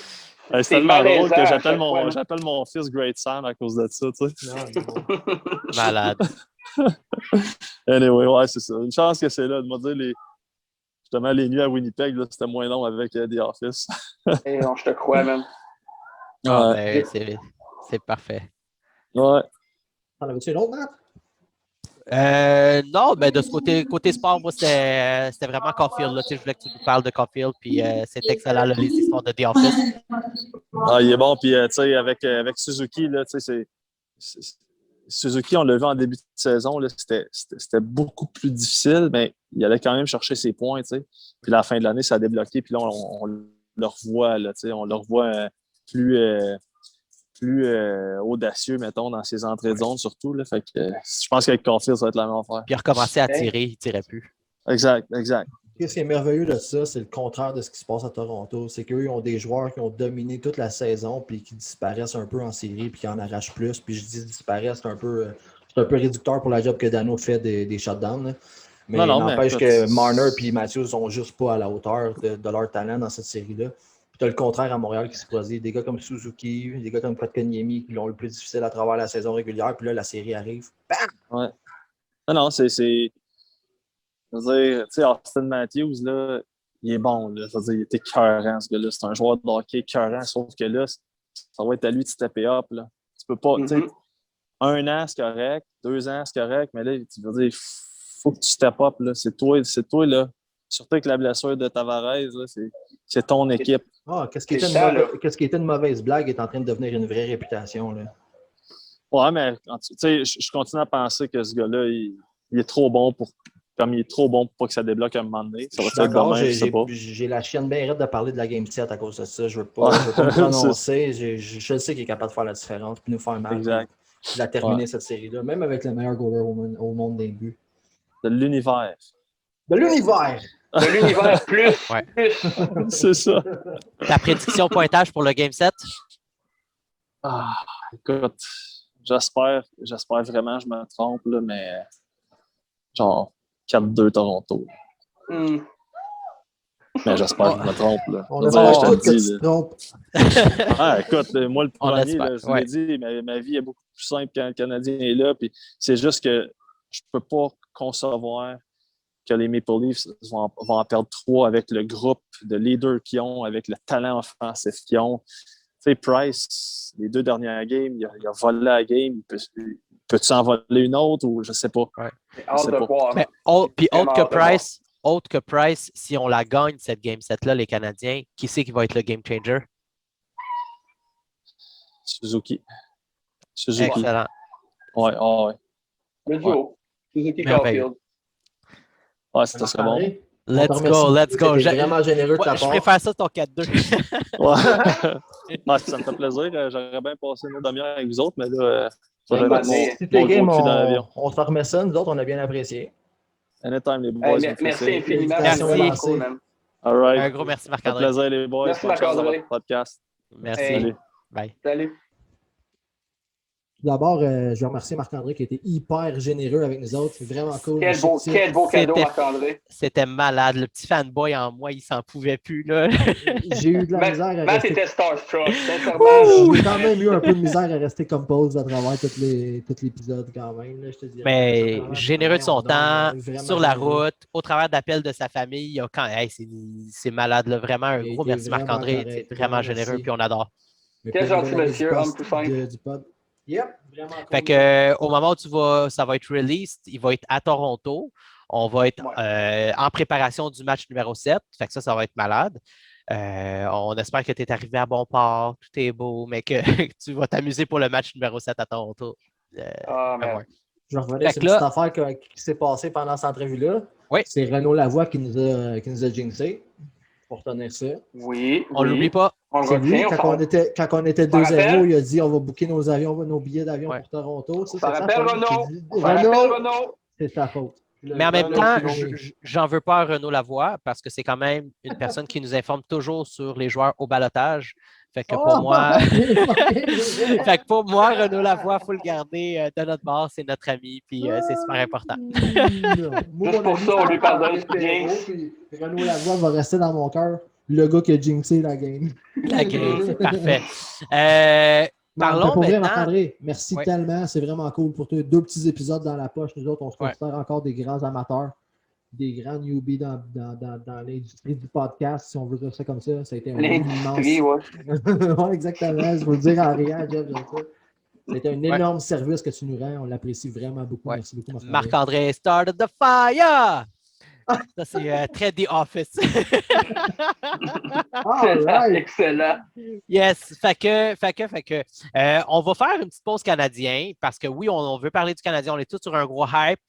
C'est C'est tellement drôle malaisant que à chaque fois, là. j'appelle mon fils Great Sam à cause de ça, tu sais. Malade. Anyway, ouais, c'est ça. Une chance que c'est là. De me dire, justement, les nuits à Winnipeg, là, c'était moins long avec The Office. Et non, je te crois, même. Ah, Ouais. ben, c'est parfait. Ouais. T'en avais-tu une autre, Matt? Non, ben de ce côté sport, moi, c'était vraiment Caulfield. Là. Tu sais, je voulais que tu nous parles de Caulfield, puis c'est excellent, là, les histoires de The Office. Ah, il est bon. Puis, tu sais, avec Suzuki, là, tu sais, Suzuki, on l'a vu en début de saison, là, c'était beaucoup plus difficile, mais il allait quand même chercher ses points, tu sais. Puis, à la fin de l'année, ça a débloqué. Puis là, on le revoit, là, tu sais, on le revoit plus audacieux, mettons, dans ses entrées de zone, surtout. Là. Fait que je pense qu'avec Caulfield, ça va être la même affaire. Puis il a recommencé à tirer, il ne tirait plus. Exact. Ce qui est merveilleux de ça, c'est le contraire de ce qui se passe à Toronto. C'est qu'eux, ils ont des joueurs qui ont dominé toute la saison puis qui disparaissent un peu en série puis qui en arrachent plus. Puis je dis disparaissent, c'est un peu réducteur pour la job que Dano fait des shutdowns. Là. Mais n'empêche que Marner et Matthews sont juste pas à la hauteur de leur talent dans cette série-là. Puis tu as le contraire à Montréal qui se produit. Des gars comme Suzuki, des gars comme Kotkaniemi qui l'ont le plus difficile à travers la saison régulière. Puis là, la série arrive. Bam! Ouais. Non, c'est... Je veux dire, tu sais, Austin Matthews, là, il est bon, là. Je veux dire, il était écœurant, ce gars-là. C'est un joueur de hockey écœurant, sauf que là, ça va être à lui de stepper up, là. Tu peux pas, tu sais, 1 an, c'est correct, 2 ans, c'est correct, mais là, tu veux dire, il faut que tu step up, là. C'est toi, là. Surtout avec la blessure de Tavares, là, c'est ton équipe. Ah, qu'est-ce qui était une mauvaise blague est en train de devenir une vraie réputation, là. Ouais, mais, tu sais, je continue à penser que ce gars-là, il est trop bon pour... Comme il est trop bon pour pas que ça débloque à un moment donné. Ça va être demain, je sais pas. J'ai la chienne bien raide de parler de la Game 7 à cause de ça. Je veux pas me prononcer. Je sais qu'il est capable de faire la différence et nous faire mal. Exact. Il a terminé cette série-là, même avec le meilleur goaler au monde des buts. De l'univers. De l'univers! De l'univers plus. C'est ça. Ta prédiction pointage pour le Game 7? Ah, écoute, j'espère vraiment que je me trompe, là, mais genre 4-2 Toronto. Mais j'espère que je me trompe. Là. On espère tous que tu te trompes. Ah, écoute, moi, le premier, là, je vous l'ai dit, ma vie est beaucoup plus simple quand le Canadien est là. Puis c'est juste que je ne peux pas concevoir que les Maple Leafs vont en perdre 3 avec le groupe de leaders qu'ils ont, avec le talent offensif qu'ils ont. Tu sais, Price, les 2 dernières games, il a volé la game. Peux-tu en voler une autre ou je ne sais pas. Ouais. Mais autre que Price, si on la gagne, cette Game 7-là, les Canadiens, qui c'est qui va être le game changer? Suzuki. Excellent. Ouais. Le duo. Suzuki Caulfield. Ouais, ça serait bon. Let's go. C'est vraiment généreux de ta part. Je préfère ça ton 4-2. Ouais, ça me fait plaisir. J'aurais bien passé une demi-heure avec vous autres, mais là, si t'es game, on te remet ça. Nous autres, on a bien apprécié. Anytime, les boys. Merci infiniment. Merci. All right. Un gros merci, Marc-André. Ça fait plaisir, les boys. Merci, Marc-André. Podcast. Merci. Hey. Bye. Salut. Tout d'abord, je veux remercier Marc-André qui a été hyper généreux avec nous autres. C'est vraiment cool. Quel beau cadeau, Marc-André. C'était malade. Le petit fanboy en moi, il s'en pouvait plus. Là. J'ai eu de la misère à rester... Matt était starstruck, sincèrement. J'ai quand même eu un peu de misère à rester composé à travers tout l'épisode quand même. Là, je te dirais. Mais généreux de son temps, sur la route, au travers d'appels de sa famille. C'est malade. Là. Vraiment un gros merci Marc-André. C'est vraiment généreux puis on adore. Quel gentil monsieur, homme tout simple. Yep, vraiment cool. Fait que, au moment où ça va être released, il va être à Toronto. On va être en préparation du match numéro 7. Fait que ça va être malade. On espère que tu es arrivé à bon port, tout est beau, mais que tu vas t'amuser pour le match numéro 7 à Toronto. Je vais revenir sur une petite affaire qui s'est passée pendant cette entrevue-là. Oui. C'est Renaud Lavoie qui nous a jinxé. Pour retenir ça. Oui. On ne l'oublie pas. C'est lui, quand on était 2-0, il a dit on va booker nos billets d'avion pour Toronto. Ça rappelle Renaud. C'est sa faute. Mais en même temps, j'en veux pas à Renaud Lavoie parce que c'est quand même une personne qui nous informe toujours sur les joueurs au balotage. Fait que pour moi, Renaud Lavoie, il faut le garder de notre bord, c'est notre ami, puis c'est super important. Juste pour ça, on lui pardonne. Renaud Lavoie va rester dans mon cœur Le gars qui a jinxé la game. La game, parfait. Parlons Parlons maintenant. Marc-André, merci Ouais. tellement. C'est vraiment cool pour toi. 2 petits épisodes dans la poche. Nous autres, on se Ouais. considère encore des grands amateurs, des grands newbies dans l'industrie du podcast, si on veut dire ça comme ça. Ça a été un L'industrie, ouais. Ouais, exactement. Je veux le dire en riant, Jeff, j'aime ça. C'était un Ouais. énorme service que tu nous rends. On l'apprécie vraiment beaucoup. Ouais. Merci beaucoup, Marc-André. Marc-André started the fire! Ça, c'est très The Office. All right. Excellent. Yes, fait que, on va faire une petite pause Canadien parce que oui, on veut parler du Canadien, on est tous sur un gros hype.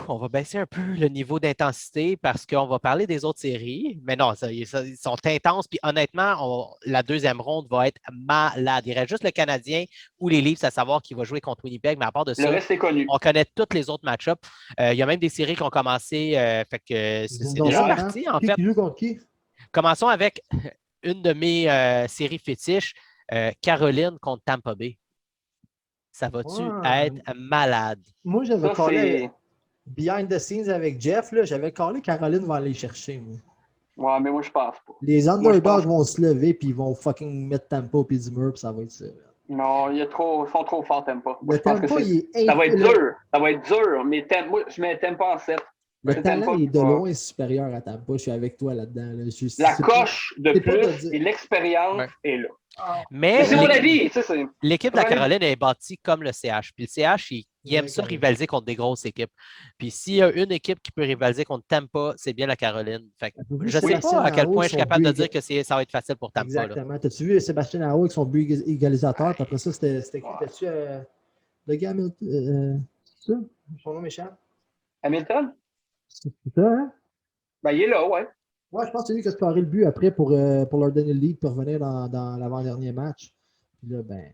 On va baisser un peu le niveau d'intensité parce qu'on va parler des autres séries. Mais non, ils sont intenses. Puis honnêtement, la deuxième ronde va être malade. Il reste juste le Canadien ou les Leafs à savoir qui va jouer contre Winnipeg. Mais à part de Le ça, reste est connu. on connaît tous les autres match-ups. Il y a même des séries qui ont commencé. Fait que c'est Donc, déjà hein, parti, en qui fait. qui joue contre qui? Commençons avec une de mes séries fétiches, Caroline contre Tampa Bay. Ça va-tu Ouais. être malade? Moi, j'avais Ça, collé c'est. behind the scenes avec Jeff. Là, j'avais collé Caroline va aller chercher. Moi. Ouais, mais moi, je pense pas. Les Moi, je underdogs pense- vont se lever puis ils vont fucking mettre Tampa au pied du mur puis ça va être ça. Non, ils sont trop forts, Tempa. Moi, Le je pense que Tampa, c'est. il est Ça va être le- dur. Ça va être dur. Mais moi, je mets Tempa en 7. Le Le talent Tampa est de va- loin supérieur à Tampa. Je suis avec toi là-dedans. Là. La coche de c'est pas de plus dire- et l'expérience Ouais. est là. Mais Mais c'est mon l'équipe- avis. Tu sais, c'est. l'équipe de la Ouais. Caroline est bâtie comme le CH. Puis le CH, il aime Ouais, ça correct. rivaliser contre des grosses équipes. Puis s'il y a une équipe qui peut rivaliser contre Tampa, c'est bien la Caroline. Fait que Avez-vous je ne sais Sébastien pas à quel Aho point je avec suis son capable de but dire que ça va être facile pour Tampa. Là. Exactement. T'as-tu vu Sébastien Aho avec son but égalisateur? Puis après ça, c'était qui? Ouais. T'as-tu le gars Hamilton? C'est ça? Son nom m'échappe. Hamilton? C'est ça, hein? Ben, il est là, ouais. Ouais, je pense que c'est lui qui a scoré le but après pour leur donner le lead pour revenir dans l'avant-dernier match. Puis là, ben.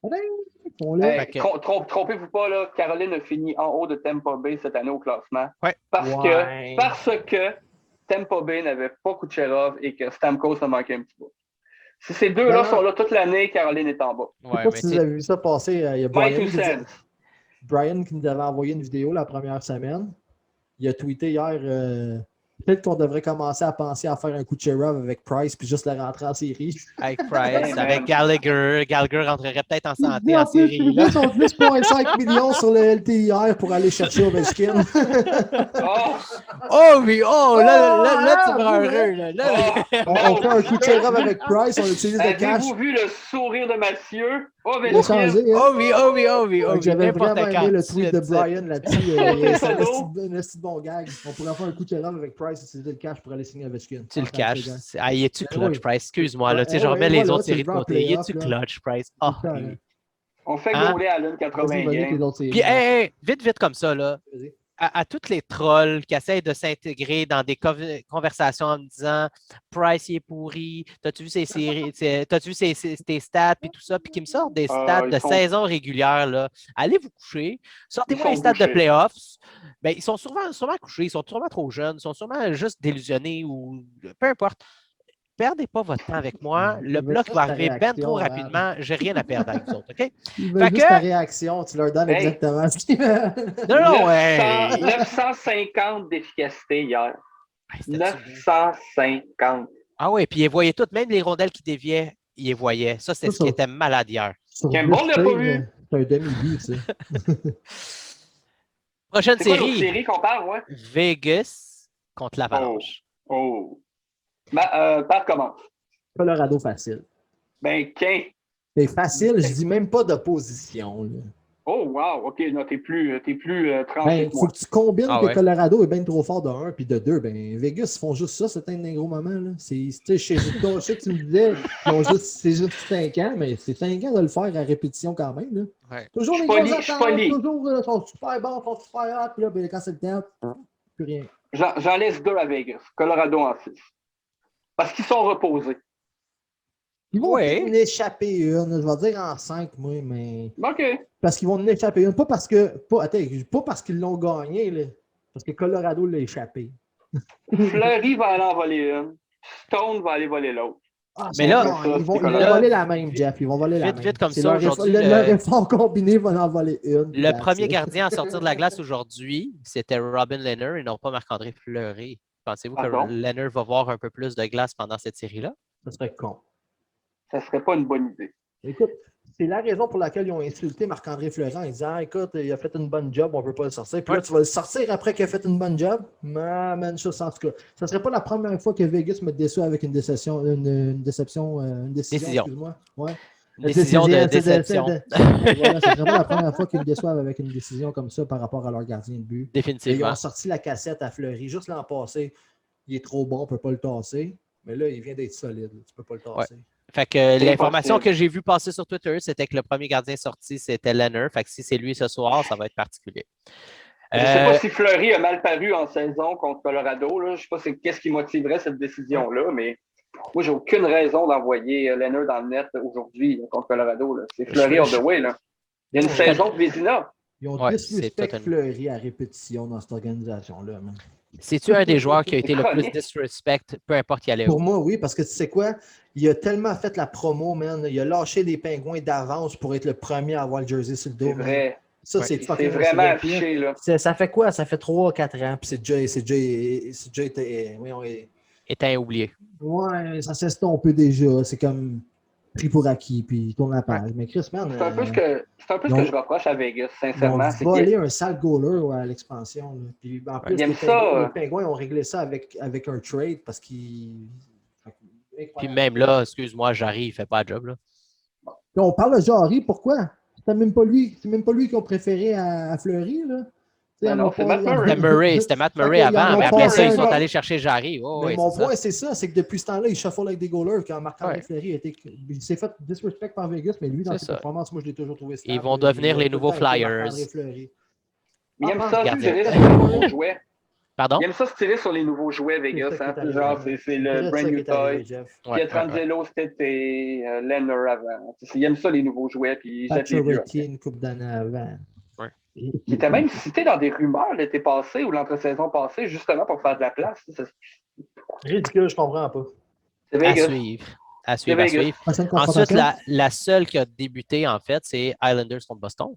Ils sont là. Hey, Fait que- trompez-vous pas, là. Caroline a fini en haut de Tampa Bay cette année au classement. Ouais. Parce Ouais. que Tampa Bay n'avait pas Kucherov et que Stamkos a manqué un petit peu. Si ces deux-là Ben, sont là toute l'année, Caroline est en bas. Je Ouais, sais pas mais si vous tu sais, avez vu ça passer. Il y a My two cents. Brian qui nous avait envoyé une vidéo la première semaine. Il a tweeté hier peut-être qu'on devrait commencer à penser à faire un coup de Cherov avec Price puis juste le rentrer en série. avec Price, Hey, avec man. Gallagher. Gallagher rentrerait peut-être en santé En en plus, série. ils là. sont 10,5 millions sur le LTIR pour aller chercher Ovechkin. Oh! Oh oui, oh, là, tu me Ah, rends ouais. heureux. Là. On fait un coup de Cherov avec Price, on utilise le cash. Avez-vous vu le sourire de Mathieu? Oh, Il a changé. Hein? Oh oui, oh oui, oh oui, oh Donc, oui. j'avais N'importe vraiment quand. aimé le tout de tweet de suite. Brian là-dessus. C'est un Allô? esti de bon gag. On pourrait faire un coup de Cherov avec Price, utiliser le cash pour aller signer Ovechkin. Tu le Ah, caches. c'est bien. Ah, il est-tu Ben clutch, oui. Price? Excuse-moi, là. Tu sais, Ouais, je remets ouais, les voilà, autres tu séries le de veux en côté. Il est-tu playoff, là. clutch, Price? Ah, C'est ça, oui. hein. On fait Hein? gauler Allen Vas-y, 80 vas-y, tes games. autres séries. Puis, hey, vite comme ça, là. Vas-y. À tous les trolls qui essayent de s'intégrer dans des conversations en me disant Price il est pourri, t'as-tu vu ses séries, t'as-tu vu tes stats puis tout ça, puis qui me sortent des stats ils de sont- saison régulière, là. Allez vous coucher, sortez-moi Ils les sont stats de bouchés. playoffs. Ben, ils sont sûrement couchés, ils sont sûrement trop jeunes, ils sont sûrement juste délusionnés ou peu importe. Perdez pas votre temps avec moi. Le Ils veulent bloc juste va ta arriver bien trop réaction, rapidement. J'ai rien à perdre avec vous autres, OK? Ils veulent Fait juste que- ta réaction, tu leur donnes Hey. exactement ce qu'ils veulent. Non, 950 d'efficacité hier. Hey, c'était-tu beau? 950. Ah oui, puis ils voyaient toutes, même les rondelles qui déviaient, ils les voyaient. Ça, c'est Ça, ce qui ça. était malade hier. Sur Campbell l'a pas Bush, vu. c'est un demi-but, ça. Prochaine C'est quoi l'autre série, série qu'on parle, ouais? Vegas contre l'Avalanche. Oh. Pat commence. Colorado facile. Ben, Quin. C'est facile, je dis même pas d'opposition. là. Oh, wow. OK, non, t'es plus tranché Ben, que faut moi. que tu combines Ah que ouais. Colorado est bien trop fort de 1 puis de 2. Ben, Vegas, ils font juste ça, c'est un des gros moments. Là. Tu sais, je sais que tu me disais, c'est juste 5 ans, mais c'est 5 ans de le faire à répétition quand même. Là. Ouais. Toujours Je les suis grosses poli, je suis attentes, poli. toujours, sont super bons, sont super hot, puis là, ben, quand c'est le temps, plus rien. J'en laisse 2 à Vegas. Colorado en 6. Parce qu'ils sont reposés. Ils vont Ouais. en échapper une, je vais dire en 5, moi, mais. OK. Parce qu'ils vont en échapper une. Pas parce que. Pas parce qu'ils l'ont gagné, là. Parce que Colorado l'a échappé. Fleury va aller en voler une. Stone va aller voler l'autre. Ah, Mais c'est là- bon, ils vont Colorado. voler la même, Jeff. Ils vont voler la Vite, même. vite comme C'est ça, leur aujourd'hui, Leur effort combiné va en voler une. Le That's premier it. gardien à sortir de la glace aujourd'hui, c'était Robin Lehner et non pas Marc-André Fleury. Pensez-vous Pardon? que Leonard va voir un peu plus de glace pendant cette série-là? Ça serait con. Ça serait pas une bonne idée. Écoute, c'est la raison pour laquelle ils ont insulté Marc-André Fleury en disant écoute, il a fait une bonne job, on ne peut pas le sortir. Puis là, tu vas le sortir après qu'il a fait une bonne job. Ah, man, ça, en tout cas. Ça ne serait pas la première fois que Vegas me déçoit avec une décision, une décision, excuse-moi. Ouais. Décision de déception. Voilà, ça serait pas la première fois qu'ils me déçoivent avec une décision comme ça par rapport à leur gardien de but. Et ils Définitivement. ont sorti la cassette à Fleury juste l'an passé. Il est trop bon, on ne peut pas le tasser. Mais là, il vient d'être solide. Tu ne peux pas le tasser. Fait que l'information possible. que j'ai vue passer sur Twitter, c'était que le premier gardien sorti, c'était Leonard. Fait que si c'est lui ce soir, ça va être particulier. Je ne sais pas si Fleury a mal paru en saison contre Colorado. Là. Je ne sais pas qu'est-ce qui motiverait cette décision-là, mais moi, j'ai aucune raison d'envoyer Leonard dans le net aujourd'hui là, contre Colorado. Là. C'est Fleury all the way. Là. Il y a une saison de Vézina. Ils ont Ouais, disrespect c'est totalement- Fleury à répétition dans cette organisation-là. Man. C'est-tu un des joueurs qui a été le plus chronique. disrespect, peu importe qui allait Pour où? moi, oui, parce que tu sais quoi? Il a tellement fait la promo, man. Il a lâché les pingouins d'avance pour être le premier à avoir le jersey sur le dos. C'est man. vrai. Ça, Ouais. c'est Il fucking s'est vraiment irrésistible. affiché. Là. Ça fait quoi? Ça fait 3-4 ans. Puis c'est déjà été. Étant oublié. Ouais, ça s'estompe déjà. C'est comme pris pour acquis, puis il tourne la page. Mais Chris, man. C'est un peu ce que je reproche à Vegas, Ils ont sincèrement. C'est volé qu'il- un sale goaler à l'expansion. Là. Puis en plus, Ils aiment les ça, Pingouins ont réglé ça avec un trade parce qu'ils. Puis même là, excuse-moi, Jarry, il fait pas le job. Là. Là, on parle de Jarry, pourquoi? C'est même pas lui qu'ils ont préféré à Fleury, là. Ben non, c'est Matt Murray. C'était Matt Murray Fait qu'ils en avant, ont mais après ça, ils passé sont un- allés chercher Jarry. Oh, Mais oui, mon c'est ça. point, c'est ça, c'est que depuis ce temps-là, il shuffle avec des goalers quand Marc-André Ouais. Fleury il s'est fait disrespect par Vegas, mais lui, dans C'est ses ça. performances, moi, je l'ai toujours trouvé stable. Ils vont devenir Il a les tout le nouveaux temps été Flyers. Marc-André Fleury. Mais il aime Ah, ça se gardien. tirer sur les nouveaux jouets. Pardon? Il aime ça se tirer sur les nouveaux jouets, Vegas. C'est ça Hein? qui est arrivé. Genre, c'est le C'est brand ça qui new est arrivé, toy. Jeff. Pietrangelo cet été, Leonard avant. Il aime ça, les nouveaux jouets, puis il jette les vieux. Pacioretty, une coupe d'années avant. Ouais. Il était même cité dans des rumeurs l'été passé ou l'entre-saison passée, justement pour faire de la place. Ridicule, je comprends pas. C'est À Vegas. suivre. À suivre, à Vegas. suivre. Prochaine Ensuite, confrontation? la seule qui a débuté, en fait, c'est Islanders contre Boston.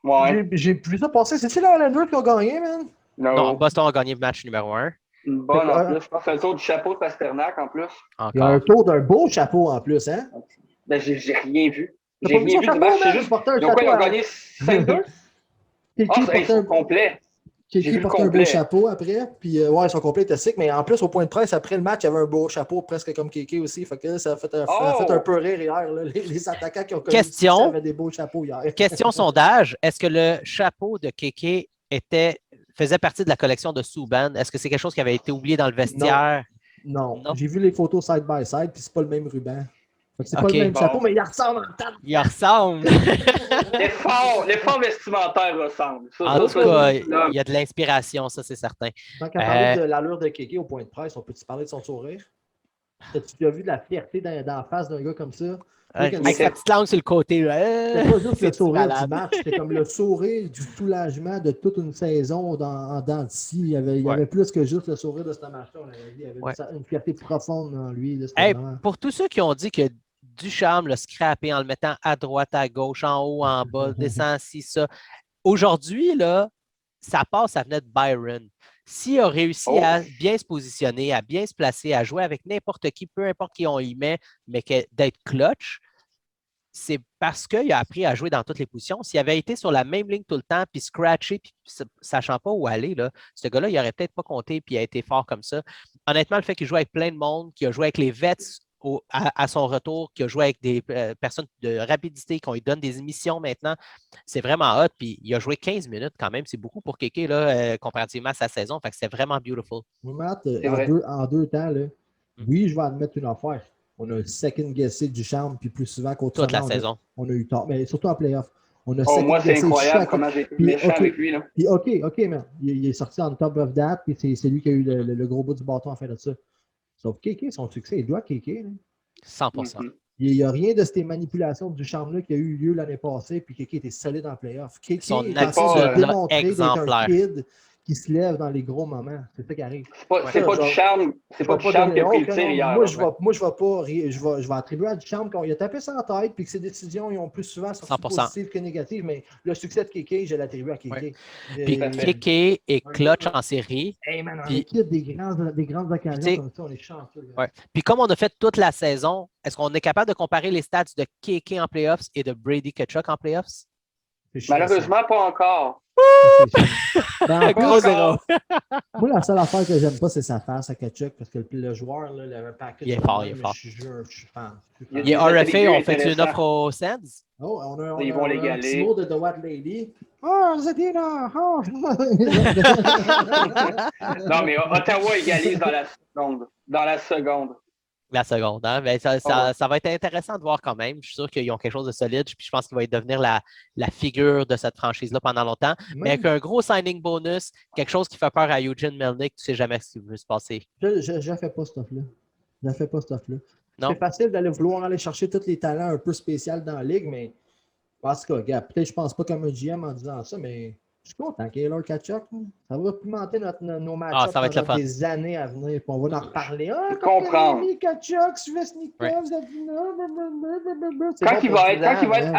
Ouais. J'ai vu ça passer. C'est-tu les Islanders qui ont gagné, man? Non, Non. Boston a gagné le match numéro 1. Une bonne Fait que, en plus. Je pense que c'est le tour du chapeau de Pasternak en plus. Il y a un Encore. tour d'un beau chapeau en plus, hein? Ben, j'ai rien vu. T'as J'ai pas vu rien son vu du chapeau, match. man? C'est Il juste. portait un Ils ont quoi? Ils ont chapeau à- gagné 5-2? Kiki Ah, ils portait sont un- complets. J'ai Kiki vu le portait un beau complet. chapeau après. Puis, ouais, son complet était sick. Mais en plus, au point de presse, après le match, il y avait un beau chapeau presque comme Kiki aussi. Fait que là, ça a fait un peu rire hier. Là. Les attaquants qui ont connu Question. le succès avaient des beaux chapeaux hier. Question sondage. Est-ce que le chapeau de Kéké faisait partie de la collection de Subban? Est-ce que c'est quelque chose qui avait été oublié dans le vestiaire? Non. Non. J'ai vu les photos side by side, puis c'est pas le même ruban. Fait que c'est Ok, pas le même bon. chapeau, mais il ressemble en tête. Il ressemble. L'effort vestimentaire ressemble. Ça, En ça, tout ça, cas, là, il y a de l'inspiration, ça, c'est certain. Tant qu'à parler de l'allure de Kéké au point de presse, on peut-tu parler de son sourire? As-tu déjà vu de la fierté dans la face d'un gars comme ça? Avec sa petite langue sur le côté. là. C'est pas juste le C'est sourire malade. du match, c'était comme le sourire du soulagement de toute une saison en dents de scie. Il y avait plus que juste le sourire de ce match-là. Il y avait Ouais. une fierté profonde en lui. Là, c'était Hey, vraiment- pour tous ceux qui ont dit que Ducharme l'a scrappé en le mettant à droite, à gauche, en haut, en bas, descend, ci, ça. Aujourd'hui, là, ça passe, ça venait de Byron. S'il a réussi à bien se positionner, à bien se placer, à jouer avec n'importe qui, peu importe qui on y met, mais d'être clutch, c'est parce qu'il a appris à jouer dans toutes les positions. S'il avait été sur la même ligne tout le temps, puis scratché, puis sachant pas où aller, là, ce gars-là, il n'aurait peut-être pas compté, puis il a été fort comme ça. Honnêtement, le fait qu'il joue avec plein de monde, qu'il a joué avec les vets à son retour, qu'il a joué avec des personnes de rapidité, qu'on lui donne des émissions maintenant, c'est vraiment hot. Puis il a joué 15 minutes quand même. C'est beaucoup pour Kéké, là, comparativement à sa saison. Fait que c'est vraiment beautiful. Matt, vrai. en deux temps, là, oui, je vais admettre une affaire. On a second guessé du charme, puis plus souvent qu'autrement. Toute la saison. On a eu tort, mais surtout en playoff. On a Oh, moi, c'est second-guessé incroyable chaque- comment j'ai été Puis, méchant ok. avec lui. Là. Puis OK, man. Il est sorti en top of that, puis c'est lui qui a eu le gros bout du bâton en fin de ça. Sauf Kéké, son succès, il doit à Kéké. Là. 100%. Mhm. Il n'y a rien de ces manipulations du charme-là qui a eu lieu l'année passée, puis Kéké était solide en playoff. Kéké Son est en train de attitude, là, démontrer d'être un exemplaire. kid qui se lève dans les gros moments. C'est ça qui arrive. C'est pas du charme. C'est pas du charme qui a pris le tir hier. Moi, je vais attribuer à du charme qu'il a tapé ça en tête et que ses décisions ils ont plus souvent sorti 100%. positives que négatives, mais le succès de Kéké, je l'attribue à Kéké. Puis Kéké est clutch en série. Hey man, on Puis- quitte des grandes occasions T'sais- comme ça, on est chanceux. Ouais. Puis comme on a fait toute la saison, est-ce qu'on est capable de comparer les stats de Kéké en playoffs et de Brady Tkachuk en playoffs? Malheureusement, pas encore. Ben, Gros zéro. moi, la seule affaire que j'aime pas, c'est sa face à Kachuk, parce que le joueur, là, il avait un package. Il est fort, il est fort. Je suis fan. Il est RFA, on fait une offre aux Sands? Oh, on Ils vont a un l'égaler. petit mot de The White Lady. Oh, Zadina! Oh! Non, mais Ottawa égalise dans la seconde. Dans la seconde. La seconde, hein? Ben, ça va être intéressant de voir quand même. Je suis sûr qu'ils ont quelque chose de solide. Puis je pense qu'il va devenir la figure de cette franchise-là pendant longtemps. Mais avec un gros signing bonus, quelque chose qui fait peur à Eugene Melnyk, tu ne sais jamais ce qui veut se passer. Je fais pas ce stuff-là. Je fais pas ce stuff-là. Non. C'est facile d'aller vouloir aller chercher tous les talents un peu spéciaux dans la ligue, mais parce que, regarde, peut-être je pense pas comme un GM en disant ça, mais je suis content qu'il y ait leur catch-up. Ça va pimenter nos match-ups ça va être le fun. des années à venir, puis on va en reparler. Ah, comprendre. Kachuk, Svechnikov, Zadina, Quand il va être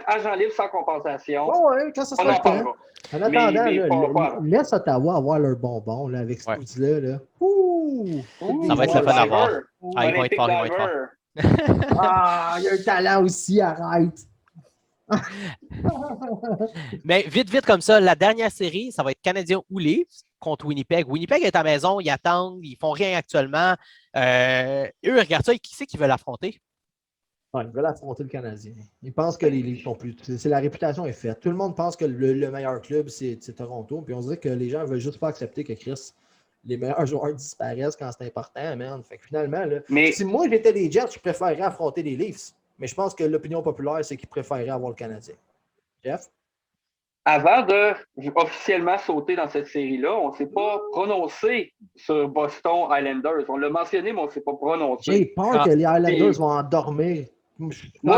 agent libre, sans compensation, Oh, ouais, quand ça on sera en le temps. parlera. En attendant, mais là, pas- laisse Ottawa avoir leur bonbon là, avec ce Ouais. coup-là. Là. Ouh! Ça va être le fun à voir. Ah, ils vont être Olympic forts, ils vont être diver. Ah, il y a un talent aussi, arrête! Mais vite comme ça, la dernière série, ça va être Canadiens ou Leafs contre Winnipeg. Winnipeg est à la maison, ils attendent, ils font rien actuellement. Eux, regardent ça, qui c'est qu'ils veulent affronter? Ouais, ils veulent affronter le Canadien. Ils pensent que les Leafs sont plus. La réputation est faite. Tout le monde pense que le meilleur club, c'est Toronto. Puis on dirait que les gens ne veulent juste pas accepter que Chris, les meilleurs joueurs disparaissent quand c'est important, man. Fait que finalement, là, Mais si moi j'étais les Jets, je préférerais affronter les Leafs. Mais je pense que l'opinion populaire, c'est qu'ils préféreraient avoir le Canadien. Jeff? avant de officiellement sauter dans cette série-là, on ne s'est pas prononcé sur Boston Islanders. On l'a mentionné, mais on ne s'est pas prononcé. J'ai peur que les Islanders vont endormir. Moi,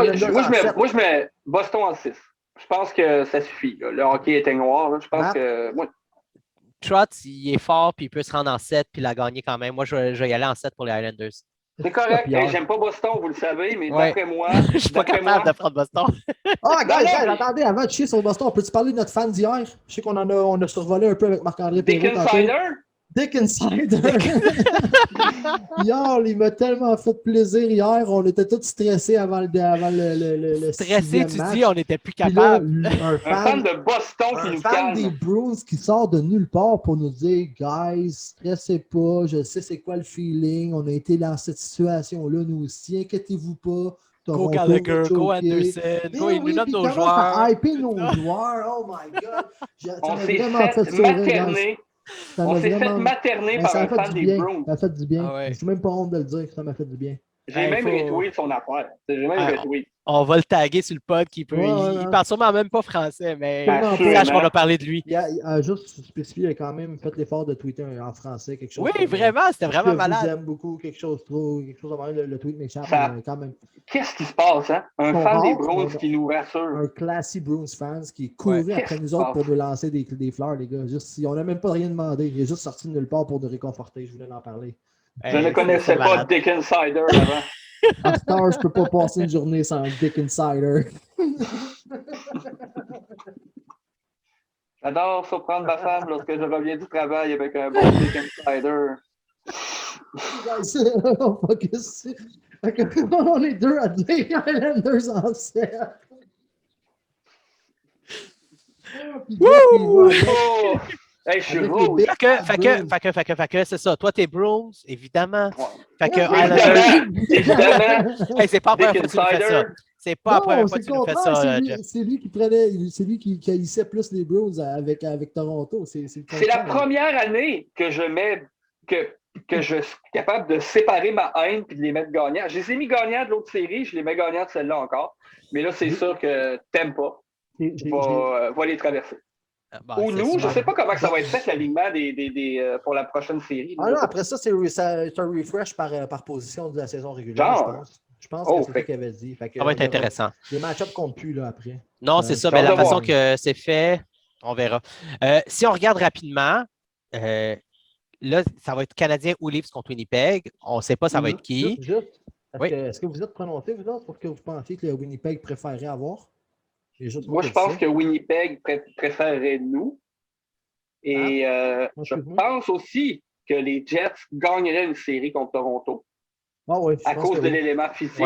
je mets Boston en 6. Je pense que ça suffit. Là. Le hockey est noir. Là. Je pense que. Moi... Trotz, il est fort, puis il peut se rendre en 7, puis la gagner quand même. Moi, je vais y aller en 7 pour les Highlanders. C'est correct. Hey, j'aime pas Boston, vous le savez, mais Ouais. d'après moi. Je suis pas capable de prendre Boston. Ah, guys, attendez, avant de chier sur Boston, on peut-tu parler de notre fan d'hier? Je sais qu'on a survolé un peu avec Marc-André Dick Perrault tantôt. Insider? Dick Insider. Hier, il m'a tellement fait plaisir hier. On était tous stressés avant le Stressé, sixième tu match. dis, on n'était plus Puis là, capable. Un fan de Boston qui un nous fan des calme. Bruins qui sort de nulle part pour nous dire « Guys, stressez pas, je sais c'est quoi le feeling, on a été dans cette situation-là, nous aussi, inquiétez-vous pas. » Go Gallagher, go Anderson, go, il nous nomme nos joueurs. À hyper nos joueurs, oh my God. On m'a s'est vraiment fait sourire, guys. materner. Ça m'a On s'est fait vraiment- materner Mais par ça un a fait fan du des bien. Bruins. Ça a fait du bien. Ah ouais. Je suis même pas honte de le dire, ça m'a fait du bien. J'ai Hey, même faut- retweet son affaire. J'ai même Ah, retweet. On va le taguer sur le pod qui peut. Ouais, il ouais. parle sûrement même pas français, mais Tellement il pas. sache qu'on a parlé de lui. Il a juste spécifié, il a quand même fait l'effort de tweeter en français quelque chose. Oui, comme, vraiment, c'était je vraiment vous malade. aime beaucoup, quelque chose de même, le tweet m'échappe, Ça- mais quand même. Qu'est-ce qui se passe, hein? Un Son fan des rare, Bruins mais- qui nous rassure. Un classy Bruins fans qui est couru Ouais. après Qu'est-ce nous qui se autres pour passe? nous lancer des fleurs, les gars. Juste, on n'a même pas rien demandé. Il est juste sorti de nulle part pour nous réconforter. Je voulais en parler. Je ne connaissais pas Dick Insider avant. À cette heure, je peux pas passer une journée sans Dick Insider. J'adore surprendre ma femme lorsque je reviens du travail avec un bon Dick Insider. On est deux à dire Islanders en 7. Oh! Hey, je suis Avec rouge. les Fait que, c'est ça. Toi, t'es Bruins, évidemment. Fait que Évidemment, Hey, c'est pas la Dick première fois que tu nous fais ça. Insider. C'est pas la première Non, fois c'est que le tu nous fais contraire. ça, C'est Jeff. c'est lui qui haïssait plus les Bruins avec Toronto. C'est le C'est la contraire. première année que je mets que je suis capable de séparer ma haine et de les mettre gagnants. Je les ai mis gagnants de l'autre série, je les mets gagnants de celle-là encore. Mais là, c'est sûr que t'aimes pas. Va les traverser. Bon, Ou c'est nous, je super. ne sais pas comment ça va être fait, l'alignement pour la prochaine série. Ah non, après ça, c'est un refresh par position de la saison régulière, Genre. je pense. Je pense Oh, que c'est fait- ça qu'il avait dit. Fait que, Ça va être intéressant. Les match-ups comptent plus là, après. Non, c'est ça. j'ai Mais hâte la de façon voir. que c'est fait, On verra. Si on regarde rapidement, là, ça va être Canadien ou Leafs contre Winnipeg. On ne sait pas ça va être qui. Juste, Oui. est-ce que vous êtes prononcé, vous autres, pour que vous pensiez que le Winnipeg préférerait avoir? Moi, je pense que Winnipeg préférerait nous. Et je pense aussi que les Jets gagneraient une série contre Toronto à cause de l'élément physique.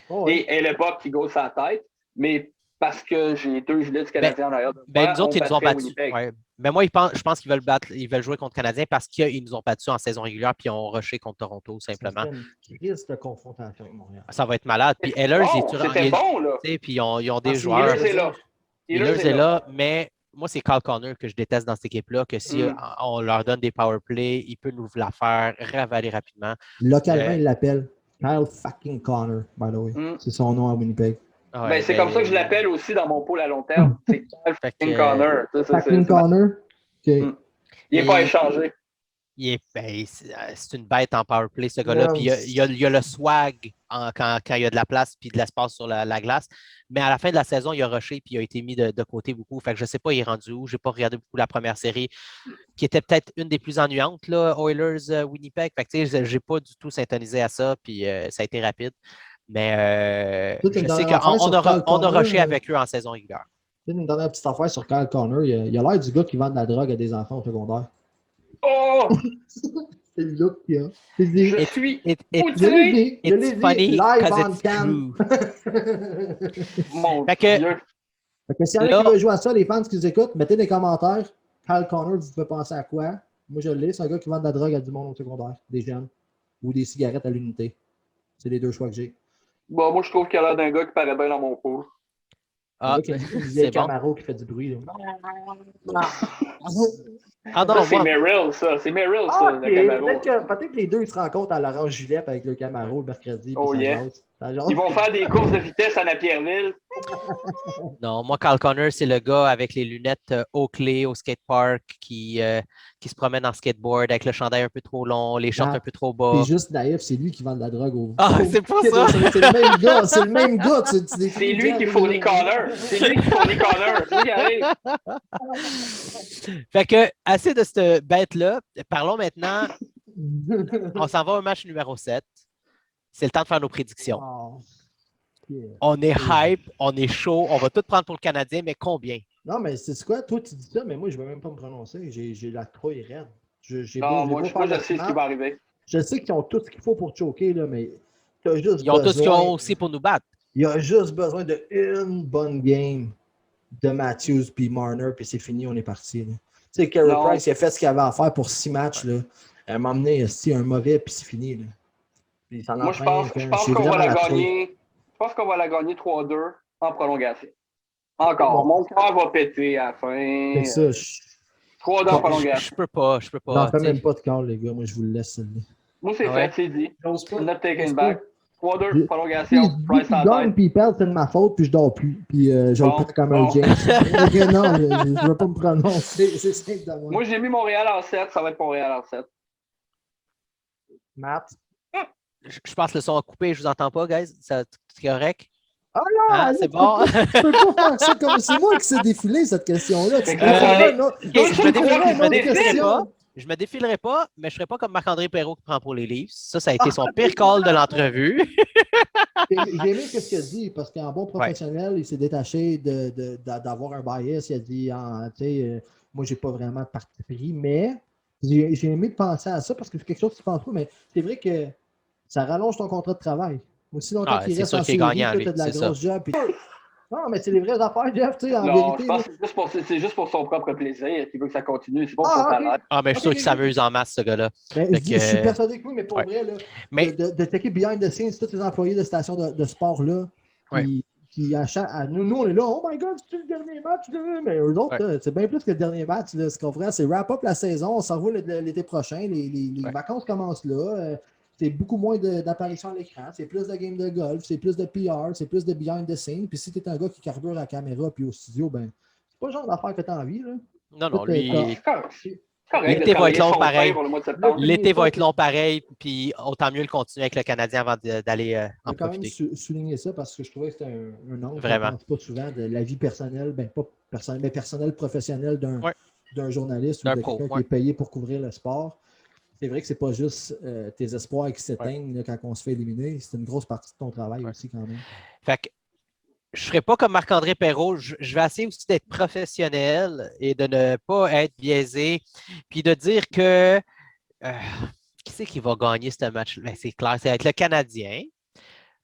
Ouais. Et le Buck qui gosse sa tête. Mais parce que j'ai 2 gilets du Canadien en arrière de moi, nous autres, ils nous ont battus. Winnipeg. Ouais. Mais moi, je pense qu'ils veulent jouer contre Canadien parce qu'ils nous ont battus en saison régulière puis ils ont rushé contre Toronto, simplement. C'est une crise de confrontation avec Montréal. Ça va être malade. Puis Ehlers, C'était bon, là. Puis ils ont des joueurs. Ehlers est là. Ehlers est là, mais moi, c'est Kyle Connor que je déteste dans cette équipe-là, que si on leur donne des power play, il peut nous la faire ravaler rapidement. Localement, il l'appelle Kyle fucking Connor, by the way. C'est son nom à Winnipeg. Ouais, c'est comme ça que je l'appelle aussi dans mon pôle à long terme. C'est Kyle fucking Connor. Fucking Connor? Okay. Il n'est pas échangé. C'est une bête en power play, ce gars-là. Puis il y a le swag quand il y a de la place et de l'espace sur la glace. Mais à la fin de la saison, il a rushé puis il a été mis de côté beaucoup. Fait que je ne sais pas, il est rendu où. Je n'ai pas regardé beaucoup la première série, qui était peut-être une des plus ennuyantes, là, Oilers-Winnipeg. Fait que je n'ai pas du tout syntonisé à ça, puis ça a été rapide. Mais je sais qu'on a rushé avec eux en saison régulière. Une dernière petite affaire sur Kyle Connor. Il a l'air du gars qui vend de la drogue à des enfants au secondaire. Oh! C'est le look qu'il a. Je suis outré. It's funny because it's true. Mon Fait que s'il y en a qui veulent jouer à ça, les fans qui nous écoutent, mettez des commentaires. Kyle Connor, vous pouvez penser à quoi? Moi, je l'ai. C'est un gars qui vend de la drogue à du monde au secondaire, des jeunes, ou des cigarettes à l'unité. C'est les 2 choix que j'ai. Bon, moi, je trouve qu'il a l'air d'un gars qui paraît bien dans mon pool. C'est bon. Camaro qui fait du bruit. C'est Merrill, ça. C'est Merrill, ça, le Camaro. Peut-être que les deux ils se rencontrent à l'Orange Juliette avec le Camaro le mercredi. Oh yeah. Ils vont faire des courses de vitesse à Napierville. Non, moi, Kyle Connor, c'est le gars avec les lunettes Oakley au skatepark qui se promène en skateboard avec le chandail un peu trop long, les shorts un peu trop bas. C'est juste naïf, c'est lui qui vend de la drogue au. C'est pas ça! C'est le même gars, c'est le même gars. C'est lui qui fournit Connor. C'est lui qui fournit Connor. C'est lui qui arrive. Fait que, assez de cette bête-là. Parlons maintenant. On s'en va au match numéro 7. C'est le temps de faire nos prédictions. On est hype, on est chaud, on va tout prendre pour le Canadien, mais combien? Non, mais c'est quoi? Toi, tu dis ça, mais moi, je ne vais même pas me prononcer. J'ai la trouille raide. Moi, je sais ce qui va arriver. Je sais qu'ils ont tout ce qu'il faut pour choquer, là, mais tu as juste Ils ont tout ce qu'ils ont aussi pour nous battre. Il y a juste besoin d'une bonne game de Matthews puis Marner, puis c'est fini, on est parti. Tu sais, Carey Price, il a fait ce qu'il avait à faire pour 6 matchs. Là. Elle m'a amené un mauvais, puis c'est fini. Là. Puis moi, je pense qu'on va la gagner. Je pense qu'on va la gagner 3-2 en prolongation. Encore. Mon cœur va péter à la fin. C'est ça. 3-2 en prolongation. Je peux pas. Non, fais même pas de cœur, les gars. Moi, je vous le laisse. Moi, c'est fait, c'est dit. Not taking back. 3-2, prolongation. Price à gagne, puis il perd, c'est de ma faute, puis je dors plus. Puis je le prends comme un James. Non, je ne veux pas me prononcer. C'est simple de moi. Moi, j'ai mis Montréal en 7. Ça va être Montréal en 7. Matt? Je pense que le son a coupé. Je vous entends pas, guys. C'est correct? Ah non! C'est bon. Je peux pas faire ça comme c'est moi qui s'est défilé cette question-là. Je me défilerai pas, mais je ne serai pas comme Marc-André Perrault qui prend pour les Leafs. Ça a été son pire call de l'entrevue. J'ai aimé ce qu'il a dit, parce qu'en bon professionnel, il s'est détaché d'avoir un bias. Il a dit, moi, j'ai pas vraiment de parti pris, mais j'ai aimé de penser à ça, parce que c'est quelque chose qui pense pas, mais c'est vrai que ça rallonge ton contrat de travail. Aussi longtemps qu'il reste en série, tu as de la grosse job. Puis... Non, mais c'est les vraies affaires, Jeff, tu sais, en vérité. Je pense que c'est juste pour son propre plaisir qu'il veut que ça continue. C'est pas pour son talent. Mais je suis sûr qu'il s'amuse en masse, ce gars-là. Je suis persuadé que oui, mais pour vrai, là, de checker behind the scenes, tous les employés de stations de sport-là, qui nous, on est là, oh my God, c'est le dernier match, là. Mais eux autres, c'est bien plus que le dernier match, là, ce qu'on ferait, c'est wrap-up la saison, on s'en va l'été prochain, les vacances commencent là. C'est beaucoup moins d'apparitions à l'écran, c'est plus de games de golf, c'est plus de PR, c'est plus de behind the scenes. Puis si tu es un gars qui carbure à la caméra puis au studio, ben c'est pas le genre d'affaire que tu as envie. Là. Non, lui. Correct, L'été de va être long travailler son pain pareil. pour le mois de septembre. L'été va être long pareil, puis autant mieux le continuer avec le Canadien avant d'aller Je en vais quand même profiter. souligner ça parce que je trouvais que c'était un angle qu'on Vraiment. ne pense pas souvent de la vie personnelle, ben pas personnelle, mais personnelle, professionnelle Ouais. d'un journaliste ou D'un de pro, quelqu'un ouais. qui est payé pour couvrir le sport. C'est vrai que c'est pas juste tes espoirs qui s'éteignent là, quand on se fait éliminer. C'est une grosse partie de ton travail aussi quand même. Fait que je ne serai pas comme Marc-André Perrault. Je vais essayer aussi d'être professionnel et de ne pas être biaisé. Puis de dire que qui c'est qui va gagner ce match? Ben, c'est clair, ça va être le Canadien.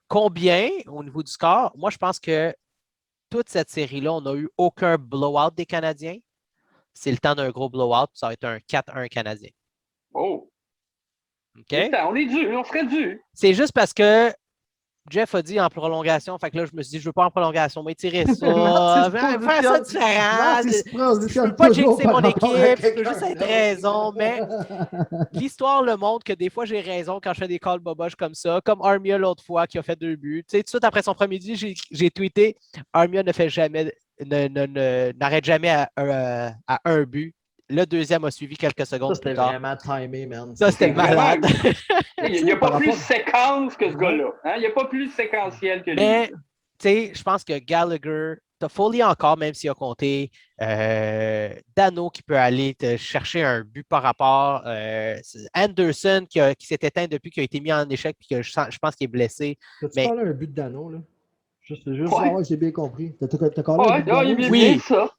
Combien au niveau du score? Moi, je pense que toute cette série-là, on n'a eu aucun blowout des Canadiens. C'est le temps d'un gros blowout. Ça va être un 4-1 Canadien. Oh! OK? On est dû, on serait dû. C'est juste parce que Jeff a dit en prolongation. Fait que là, je me suis dit, je ne veux pas en prolongation, mais tirer ça. Faire ça différent. Je ne veux pas jinxer mon équipe. Je veux juste être raison. Mais l'histoire le montre que des fois, j'ai raison quand je fais des calls boboches comme ça. Comme Armia l'autre fois qui a fait 2 buts. Tu sais, tout de suite après son premier but, j'ai tweeté Armia ne fait jamais, n'arrête jamais à un but. Le deuxième a suivi quelques secondes Ça, plus c'était tard. vraiment timé, man. Ça, c'était malade. Il n'y a pas plus séquence que ce gars-là. Hein? Il n'y a pas plus séquentiel que lui. Mais, tu sais, je pense que Gallagher, t'as Foley encore, même s'il a compté. Dano qui peut aller te chercher un but par rapport. Anderson qui s'est éteint depuis qu'il a été mis en échec et que je pense qu'il est blessé. As-tu Mais- parlé un but de Dano, là? Juste Ouais. savoir si j'ai bien compris. T'as parlé un but de il est Dano? bien ça.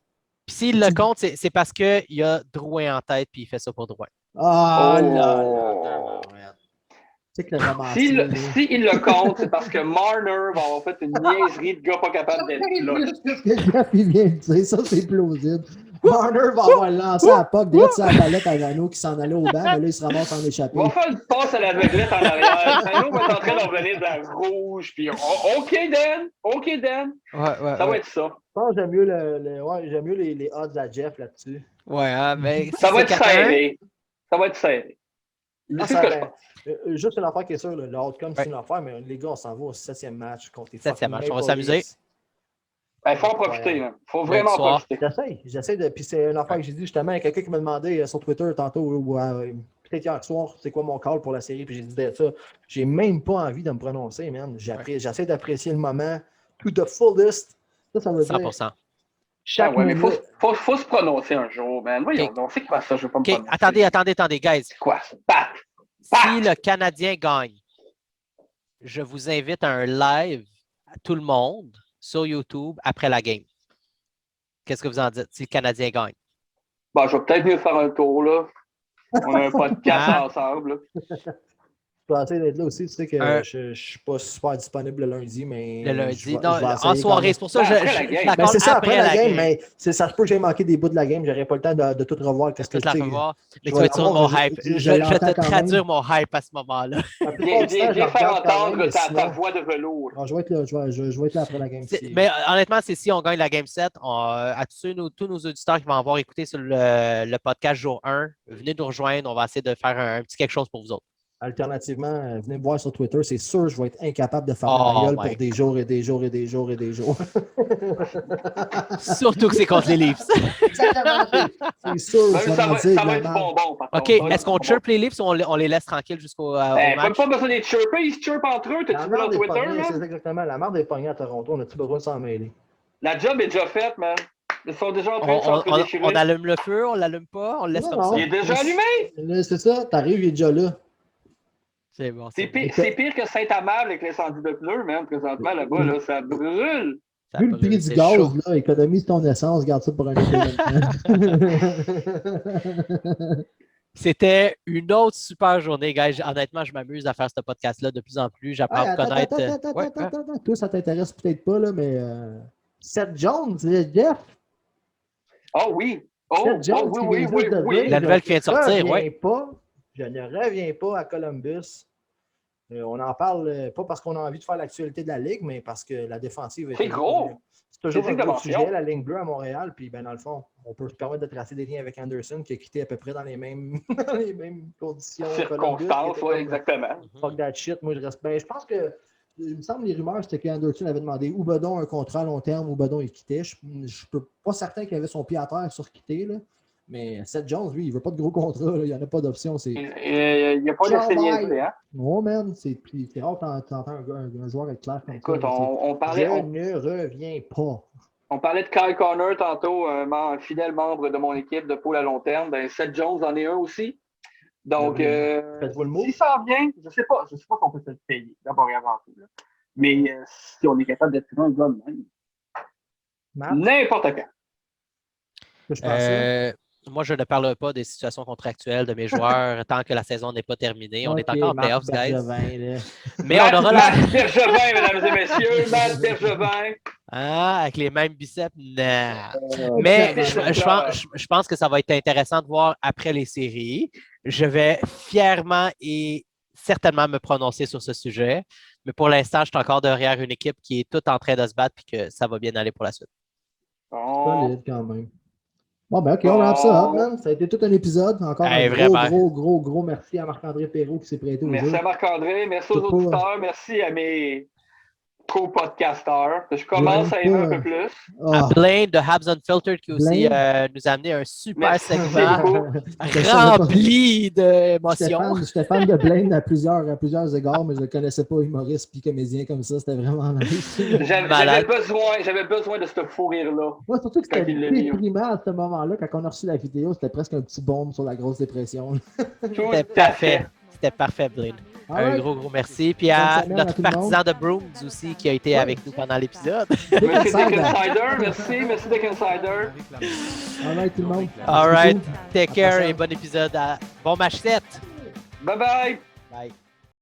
Puis s'il le compte, c'est parce qu'il a Drouin en tête puis il fait ça pour Drouin. Ah Oh. là là! Tu sais que le ramassé, S'il là. le compte, c'est parce que Marner va avoir fait une niaiserie de gars pas capable d'être là. Qu'est-ce que le gars il vient de dire? Ça, c'est plausible. Marner va avoir lancé à POC direct sur la palette à Dano qui s'en allait au banc, mais là, il se ramasse en échappé. Il va faire une passe à l'aveuglette en arrière. Dano va être en train d'en venir de la rouge. Puis, OK, Dan. Ouais, Ça va être ça. Je pense que j'aime mieux, j'aime mieux les odds à Jeff là-dessus. Ouais, hein, mais Ça va c'est être 4-1. serré. Ça va être serré. Ah, C'est ça, ce que je pense. juste une affaire qui est sûre, le outcome, c'est Ouais. une affaire, mais les gars, on s'en va au 7e match contre les 7e fucking match, on va Maple s'amuser. Leafs. Il faut en profiter. Il faut vraiment en soir. profiter. J'essaie de. Puis c'est une affaire que j'ai dit justement à quelqu'un qui m'a demandé sur Twitter tantôt, ou peut-être hier soir, c'est quoi mon call pour la série. Puis j'ai dit ça. J'ai même pas envie de me prononcer, man. J'essaie d'apprécier le moment to the fullest. Ça veut dire 100%. chaque Ouais, mais minute. faut se prononcer un jour, man. Voyons, Ok. donc, c'est quoi ça? Je veux pas me OK, prononcer. attendez, guys. C'est quoi ça? Pat! Si le Canadien gagne, je vous invite à un live à tout le monde sur YouTube après la game. Qu'est-ce que vous en dites si le Canadien gagne? Bon, je vais peut-être mieux faire un tour, là. On a un podcast Ah. ensemble, là. Je peux essayer d'être là aussi. Tu sais que Un- je ne suis pas super disponible le lundi, mais. Le je lundi. vais- Non, je vais en essayer quand soirée. même. C'est pour ça que Ben, après la game. je la Ben, colle c'est ça, après la game, game. mais ça se peut que j'ai manqué des bouts de la game. J'aurais pas le temps de tout revoir. Qu'est-ce que Toute la tu sais, revoir. Mais je tu vas vais être sur mon l'avoir, hype. je Je vais l'entends te quand traduire mon hype à ce moment-là. La plupart du temps, je Viens la faire regarde quand entendre même, mais ta sinon- voix de velours. Non, je vais être là, je vais être là après la game. Mais honnêtement, c'est si on gagne la Game 7, à tous nos auditeurs qui vont avoir écouté sur le podcast jour 1, venez nous rejoindre. On va essayer de faire un petit quelque chose pour vous autres. Alternativement, venez me voir sur Twitter. C'est sûr, je vais être incapable de faire Oh ma gueule my pour des jours et des jours et des jours et des jours. Surtout que c'est contre les Leafs. Exactement. C'est sûr, Ben, je vais ça m'en va dire de être la du merde. bonbon, par OK, contre. Ça va être est-ce qu'on du chirpe les Leafs ou on les laisse tranquilles jusqu'au bonbon. Ben, match? pas besoin d'être chirpé, ils se chirpent entre eux. La T'as-tu vu leur merde est Twitter, pognée, c'est man? exactement. La merde est pognée à Toronto. On a-tu besoin de s'en mêler? La job est déjà faite, man. Ils sont déjà en train de On s'entre-déchirer. allume le feu, on l'allume pas, on le laisse Non, comme non. ça. Il est déjà allumé! Là, c'est ça, t'arrives, il est déjà là. C'est bon. C'est bon. pire que Saint-Amable avec l'incendie de pneus, man. Présentement, là-bas, là, ça brûle. Ça Vu le brûle, prix du c'est gaz, chaud. là, économise ton essence, garde ça pour un autre événement. C'était une autre super journée, guys. Honnêtement, je m'amuse à faire ce podcast-là de plus en plus. J'apprends à vous connaître. Ouais, ouais. Attends. Toi, ça t'intéresse peut-être pas, là, mais Seth Jones, Jeff. Oh oui! Oh, Seth Jones oui, qui oui, vient oui, juste de oui. dire, La nouvelle qui vient de sortir, je ne reviens pas à Columbus. On en parle pas parce qu'on a envie de faire l'actualité de la Ligue, mais parce que la défensive C'est gros. C'est toujours C'est un une gros dimension. sujet, la ligne bleue à Montréal. Puis, ben, dans le fond, on peut se permettre de tracer des liens avec Anderson qui a quitté à peu près dans les mêmes, dans les mêmes conditions. Circonstances, oui, exactement. Fuck that shit. Moi, je reste. Ben, je pense que. Il me semble les rumeurs, c'était qu'Anderson avait demandé ou Bedon un contrat à long terme ou Bedon il quittait. Je ne suis pas certain qu'il avait son pied à terre sur quitter. Là. Mais Seth Jones, lui, il veut pas de gros contrat. Là. Il n'y en a pas d'option. C'est... Il n'y a pas de Ciao, CNC, bye. hein? Non, man. C'est rare que tu entends un joueur être clair comme Écoute, ça. on Je parlait, ne reviens pas. on parlait de Kyle Connor tantôt, un fidèle membre de mon équipe de pôle à long terme. Ben, Seth Jones en est un aussi. Donc, Faites-vous le mot. s'il s'en vient, je sais pas qu'on peut se le payer, d'abord et avant tout. Là. Mais si on est capable d'être un gars de même, Matt, n'importe quand. que je pensais. Moi, je ne parle pas des situations contractuelles de mes joueurs tant que la saison n'est pas terminée. On est Ok, encore en Marc playoffs, guys. Bergevin, là. Mais on aura la... Matt Bergevin, mesdames et messieurs, Matt Bergevin. Ah, avec les mêmes biceps? Non. Mais je pense que ça va être intéressant de voir après les séries. Je vais fièrement et certainement me prononcer sur ce sujet. Mais pour l'instant, je suis encore derrière une équipe qui est toute en train de se battre et que ça va bien aller pour la suite. Bon. Solide quand même. Bon, ben, OK, on wrap ça up, man. Ça a été tout un épisode. Encore un gros merci à Marc-André Perrault qui s'est prêté au jeu. Merci à Marc-André, merci aux auditeurs, merci à mes co-podcasteurs. Je commence à aimer un peu plus. À Blaine de Habs Unfiltered qui aussi nous a amené un super Merci segment beaucoup. rempli d'émotions. J'étais fan de Blaine à plusieurs égards, mais je ne connaissais pas humoriste puis comédien comme ça. C'était vraiment nice. J'avais besoin de ce fou rire-là. Moi, surtout que Quand c'était il l'a mis. déprimant à ce moment-là. Quand on a reçu la vidéo, c'était presque un petit bombe sur la grosse dépression. C'était parfait. C'était parfait, Blaine. Un gros merci. Puis à notre partisan de Brooms aussi qui a été avec nous pendant l'épisode. Merci Dick Insider. Merci Dick Insider. All right, tout le monde. All right. Take care et bon épisode. Bon match 7. Bye bye. Bye.